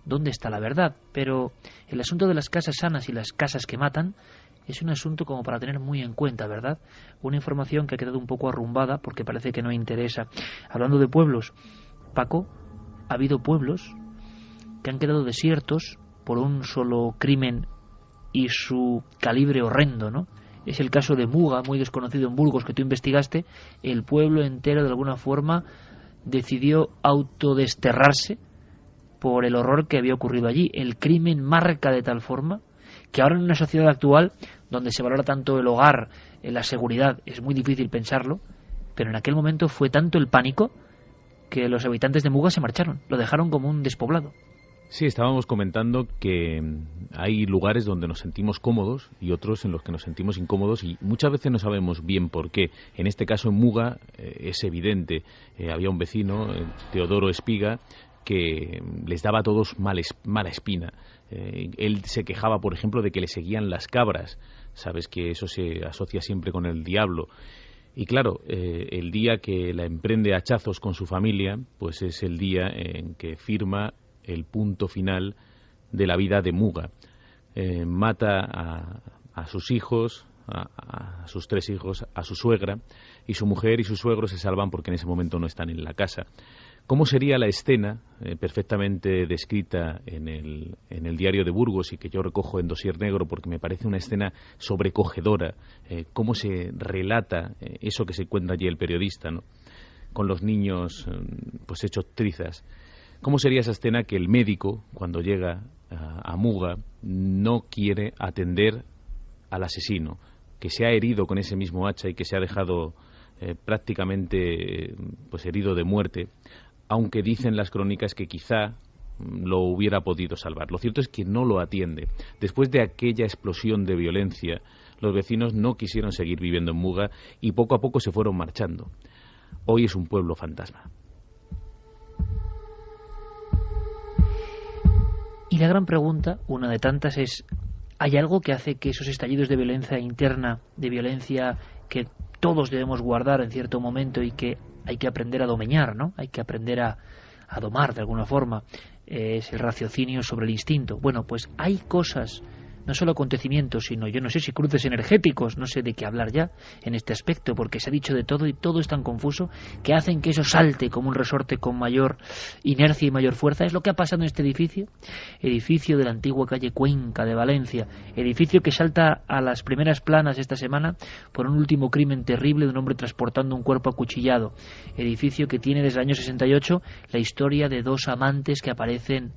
dónde está la verdad. Pero el asunto de las casas sanas y las casas que matan es un asunto como para tener muy en cuenta, ¿verdad? Una información que ha quedado un poco arrumbada porque parece que no interesa. Hablando de pueblos, Paco, ha habido pueblos que han quedado desiertos por un solo crimen y su calibre horrendo, ¿no? Es el caso de Muga, muy desconocido en Burgos, que tú investigaste. El pueblo entero, de alguna forma, decidió autodesterrarse por el horror que había ocurrido allí. El crimen marca de tal forma que ahora en una sociedad actual, donde se valora tanto el hogar, la seguridad, es muy difícil pensarlo, pero en aquel momento fue tanto el pánico que los habitantes de Muga se marcharon, lo dejaron como un despoblado. Sí, estábamos comentando que hay lugares donde nos sentimos cómodos y otros en los que nos sentimos incómodos, y muchas veces no sabemos bien por qué. En este caso en Muga es evidente. Había un vecino, Teodoro Espiga, que les daba a todos mala espina. Él se quejaba, por ejemplo, de que le seguían las cabras. Sabes que eso se asocia siempre con el diablo. Y claro, el día que la emprende a hachazos con su familia, pues es el día en que firma el punto final de la vida de Muga. Mata a sus hijos, a sus 3 hijos, a su suegra, y su mujer y su suegro se salvan porque en ese momento no están en la casa. ¿Cómo sería la escena, perfectamente descrita en el diario de Burgos y que yo recojo en Dossier Negro porque me parece una escena sobrecogedora? ¿Cómo se relata eso que se encuentra allí el periodista, ¿no? Con los niños pues hechos trizas? ¿Cómo sería esa escena que el médico, cuando llega a Muga, no quiere atender al asesino, que se ha herido con ese mismo hacha y que se ha dejado prácticamente pues herido de muerte, aunque dicen las crónicas que quizá lo hubiera podido salvar? Lo cierto es que no lo atiende. Después de aquella explosión de violencia, los vecinos no quisieron seguir viviendo en Muga y poco a poco se fueron marchando. Hoy es un pueblo fantasma. Y la gran pregunta, una de tantas, es: ¿hay algo que hace que esos estallidos de violencia interna, de violencia que todos debemos guardar en cierto momento y que hay que aprender a domeñar, ¿no? Hay que aprender a domar de alguna forma, es el raciocinio sobre el instinto? Bueno, pues hay cosas, no solo acontecimientos, sino, yo no sé si cruces energéticos, no sé de qué hablar ya en este aspecto, porque se ha dicho de todo y todo es tan confuso, que hacen que eso salte como un resorte con mayor inercia y mayor fuerza. Es lo que ha pasado en este edificio de la antigua calle Cuenca de Valencia, edificio que salta a las primeras planas esta semana por un último crimen terrible de un hombre transportando un cuerpo acuchillado, edificio que tiene desde el año 68 la historia de 2 amantes que aparecen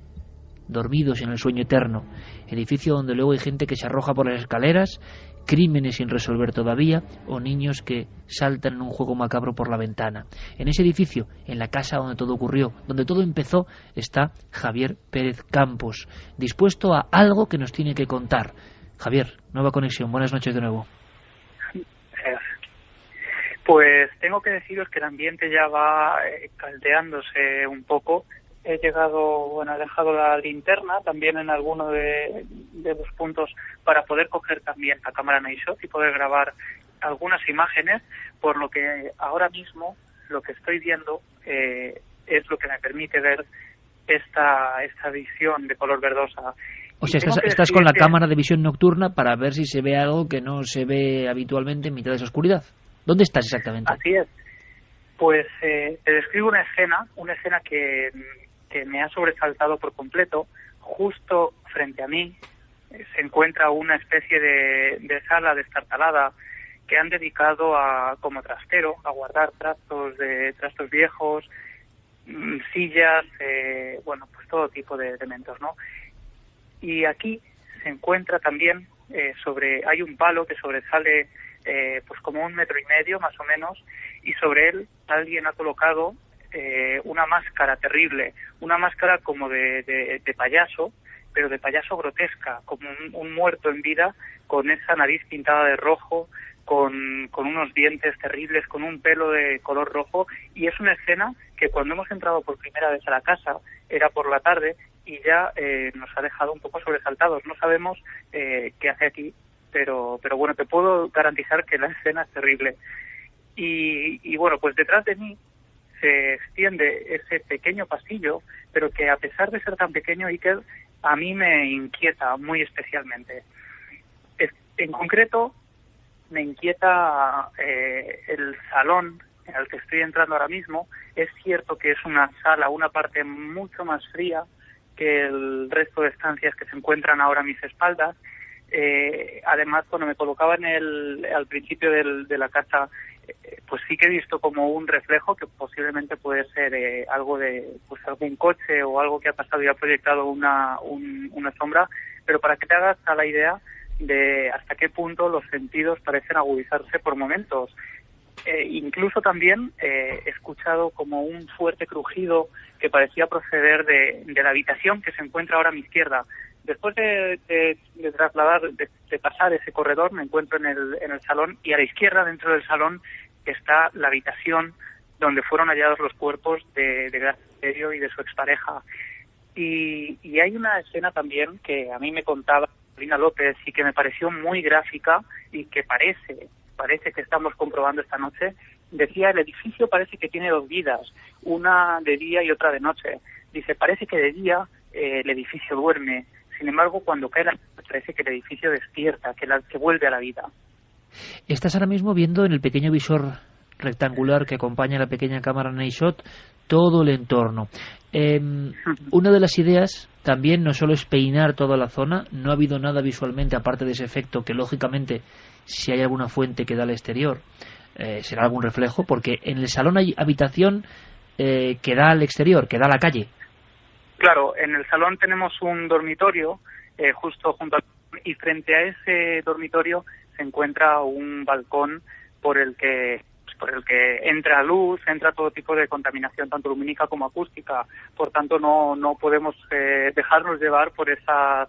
dormidos en el sueño eterno, edificio donde luego hay gente que se arroja por las escaleras, crímenes sin resolver todavía, o niños que saltan en un juego macabro por la ventana. En ese edificio, en la casa donde todo ocurrió, donde todo empezó, está Javier Pérez Campos, dispuesto a algo que nos tiene que contar. Javier, nueva conexión, buenas noches de nuevo. Pues tengo que deciros que el ambiente ya va caldeándose un poco. He dejado la linterna también en alguno de los puntos para poder coger también la cámara Night Shot y poder grabar algunas imágenes, por lo que ahora mismo lo que estoy viendo es lo que me permite ver esta visión de color verdosa. O sea, estás con la cámara de visión nocturna para ver si se ve algo que no se ve habitualmente en mitad de esa oscuridad. ¿Dónde estás exactamente? Así es. Pues te describo una escena que me ha sobresaltado por completo. Justo frente a mí se encuentra una especie de sala destartalada que han dedicado como trastero, a guardar trastos viejos, sillas, pues todo tipo de elementos, ¿no? Y aquí se encuentra también hay un palo que sobresale pues como 1,5 metros más o menos, y sobre él alguien ha colocado una máscara terrible, una máscara como de payaso, pero de payaso grotesca, como un muerto en vida, con esa nariz pintada de rojo, con unos dientes terribles, con un pelo de color rojo. Y es una escena que cuando hemos entrado por primera vez a la casa, era por la tarde, y ya nos ha dejado un poco sobresaltados. No sabemos qué hace aquí, pero bueno, te puedo garantizar que la escena es terrible. Y bueno, pues detrás de mí se extiende ese pequeño pasillo, pero que a pesar de ser tan pequeño, Iker, a mí me inquieta muy especialmente. En concreto, me inquieta el salón en el que estoy entrando ahora mismo. Es cierto que es una sala, una parte mucho más fría que el resto de estancias que se encuentran ahora a mis espaldas. Además, cuando me colocaba al principio de la casa, pues sí que he visto como un reflejo que posiblemente puede ser algo de algún coche o algo que ha pasado y ha proyectado una sombra, pero para que te hagas a la idea de hasta qué punto los sentidos parecen agudizarse por momentos. Incluso también he escuchado como un fuerte crujido que parecía proceder de la habitación que se encuentra ahora a mi izquierda. Después de pasar ese corredor, me encuentro en el salón, y a la izquierda, dentro del salón, está la habitación donde fueron hallados los cuerpos de y de su expareja. Y hay una escena también que a mí me contaba Lina López y que me pareció muy gráfica y que parece que estamos comprobando esta noche. Decía, el edificio parece que tiene dos vidas, una de día y otra de noche. Dice, parece que de día el edificio duerme, sin embargo, cuando cae la noche parece que el edificio despierta, que vuelve a la vida. Estás ahora mismo viendo en el pequeño visor rectangular que acompaña a la pequeña cámara Nightshot todo el entorno. Una de las ideas también no solo es peinar toda la zona, no ha habido nada visualmente aparte de ese efecto que lógicamente si hay alguna fuente que da al exterior será algún reflejo, porque en el salón hay habitación que da al exterior, que da a la calle. Claro, en el salón tenemos un dormitorio justo junto al... y frente a ese dormitorio se encuentra un balcón por el que entra luz, entra todo tipo de contaminación, tanto lumínica como acústica. Por tanto, no podemos dejarnos llevar por esas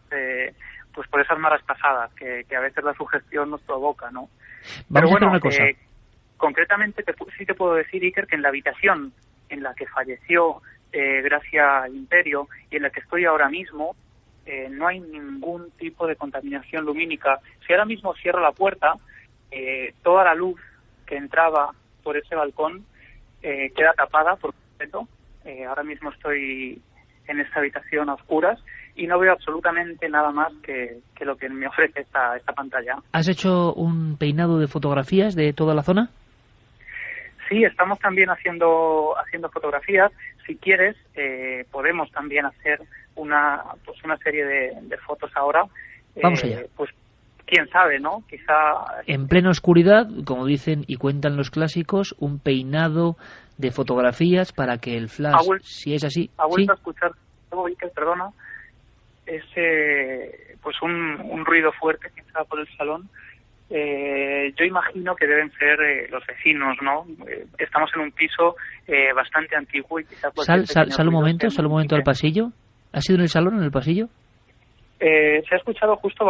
por esas malas pasadas que a veces la sugestión nos provoca, ¿no? Vamos a hacer una cosa. Concretamente sí te puedo decir, Iker, que en la habitación en la que falleció Gracia Imperio y en la que estoy ahora mismo no hay ningún tipo de contaminación lumínica. Si ahora mismo cierro la puerta, toda la luz que entraba por ese balcón queda tapada por completo. Ahora mismo estoy en esta habitación a oscuras y no veo absolutamente nada más que lo que me ofrece esta pantalla. ¿Has hecho un peinado de fotografías de toda la zona? Sí, estamos también haciendo fotografías. Si quieres, podemos también hacer una serie de fotos ahora. Vamos allá. Pues quién sabe, ¿no? Quizá... En plena oscuridad, como dicen y cuentan los clásicos, un peinado de fotografías para que el flash, si es así... Ha vuelto a escuchar, perdona, pues un ruido fuerte que estaba por el salón. Yo imagino que deben ser los vecinos, ¿no? Estamos en un piso bastante antiguo y quizás... Sal un momento al pasillo. ¿Has ido en el salón, en el pasillo? Se ha escuchado justo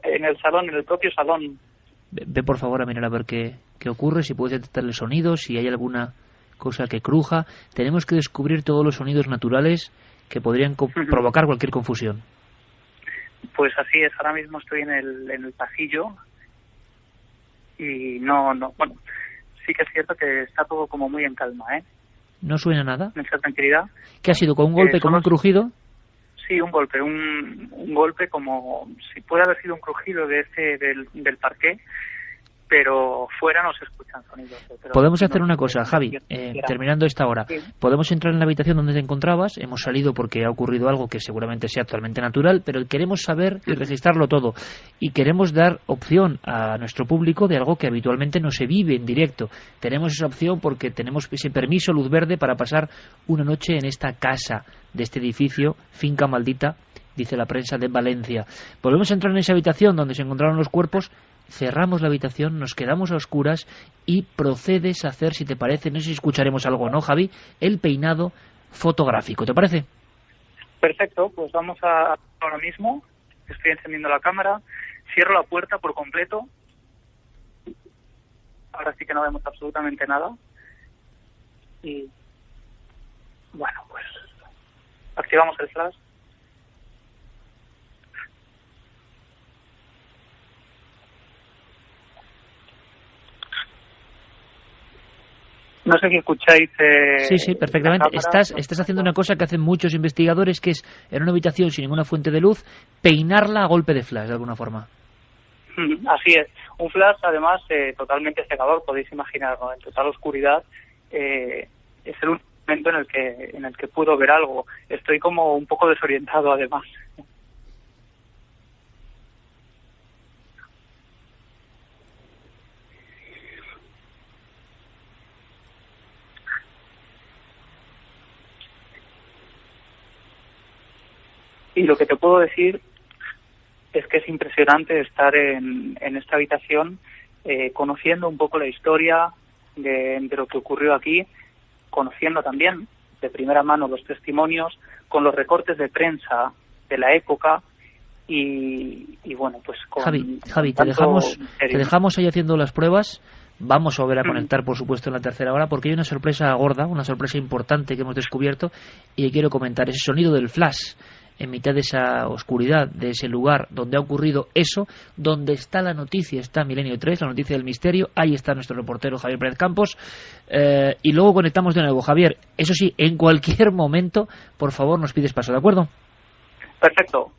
en el propio salón. Ve por favor a mirar a ver qué ocurre, si puedes detectar el sonido, si hay alguna cosa que cruja. Tenemos que descubrir todos los sonidos naturales que podrían provocar cualquier confusión. Pues así es, ahora mismo estoy en el pasillo y bueno, sí que es cierto que está todo como muy en calma, ¿eh? ¿No suena nada? Mucha tranquilidad. ¿Qué ha sido? ¿Con un golpe, como un crujido? Sí, un golpe, un golpe como si puede haber sido un crujido del parqué, pero fuera no se escuchan sonidos. Podemos hacer una cosa, Javi, terminando esta hora. Sí. Podemos entrar en la habitación donde te encontrabas, hemos salido porque ha ocurrido algo que seguramente sea totalmente natural, pero queremos saber y registrarlo todo. Y queremos dar opción a nuestro público de algo que habitualmente no se vive en directo. Tenemos esa opción porque tenemos ese permiso, luz verde, para pasar una noche en esta casa de este edificio, finca maldita, dice la prensa de Valencia. Volvemos a entrar en esa habitación donde se encontraron los cuerpos. Cerramos la habitación, nos quedamos a oscuras y procedes a hacer, si te parece, no sé si escucharemos algo o no, Javi, el peinado fotográfico. ¿Te parece? Perfecto, pues vamos a ahora mismo. Estoy encendiendo la cámara, cierro la puerta por completo. Ahora sí que no vemos absolutamente nada. Y bueno, pues activamos el flash. No sé si escucháis... Sí, perfectamente. Estás haciendo una cosa que hacen muchos investigadores, que es, en una habitación sin ninguna fuente de luz, peinarla a golpe de flash, de alguna forma. Así es. Un flash, además, totalmente cegador, podéis imaginar, ¿no? En total oscuridad. Es el único momento en el que puedo ver algo. Estoy como un poco desorientado, además. Y lo que te puedo decir es que es impresionante estar en esta habitación conociendo un poco la historia de lo que ocurrió aquí, conociendo también de primera mano los testimonios, con los recortes de prensa de la época y bueno, pues con... Javi, te dejamos ahí haciendo las pruebas Vamos a volver a conectar, por supuesto, en la tercera hora, porque hay una sorpresa gorda, una sorpresa importante que hemos descubierto y que quiero comentar. Ese sonido del flash en mitad de esa oscuridad, de ese lugar donde ha ocurrido eso, donde está la noticia, está Milenio 3, la noticia del misterio. Ahí está nuestro reportero Javier Pérez Campos, y luego conectamos de nuevo. Javier, eso sí, en cualquier momento, por favor, nos pides paso, ¿de acuerdo? Perfecto.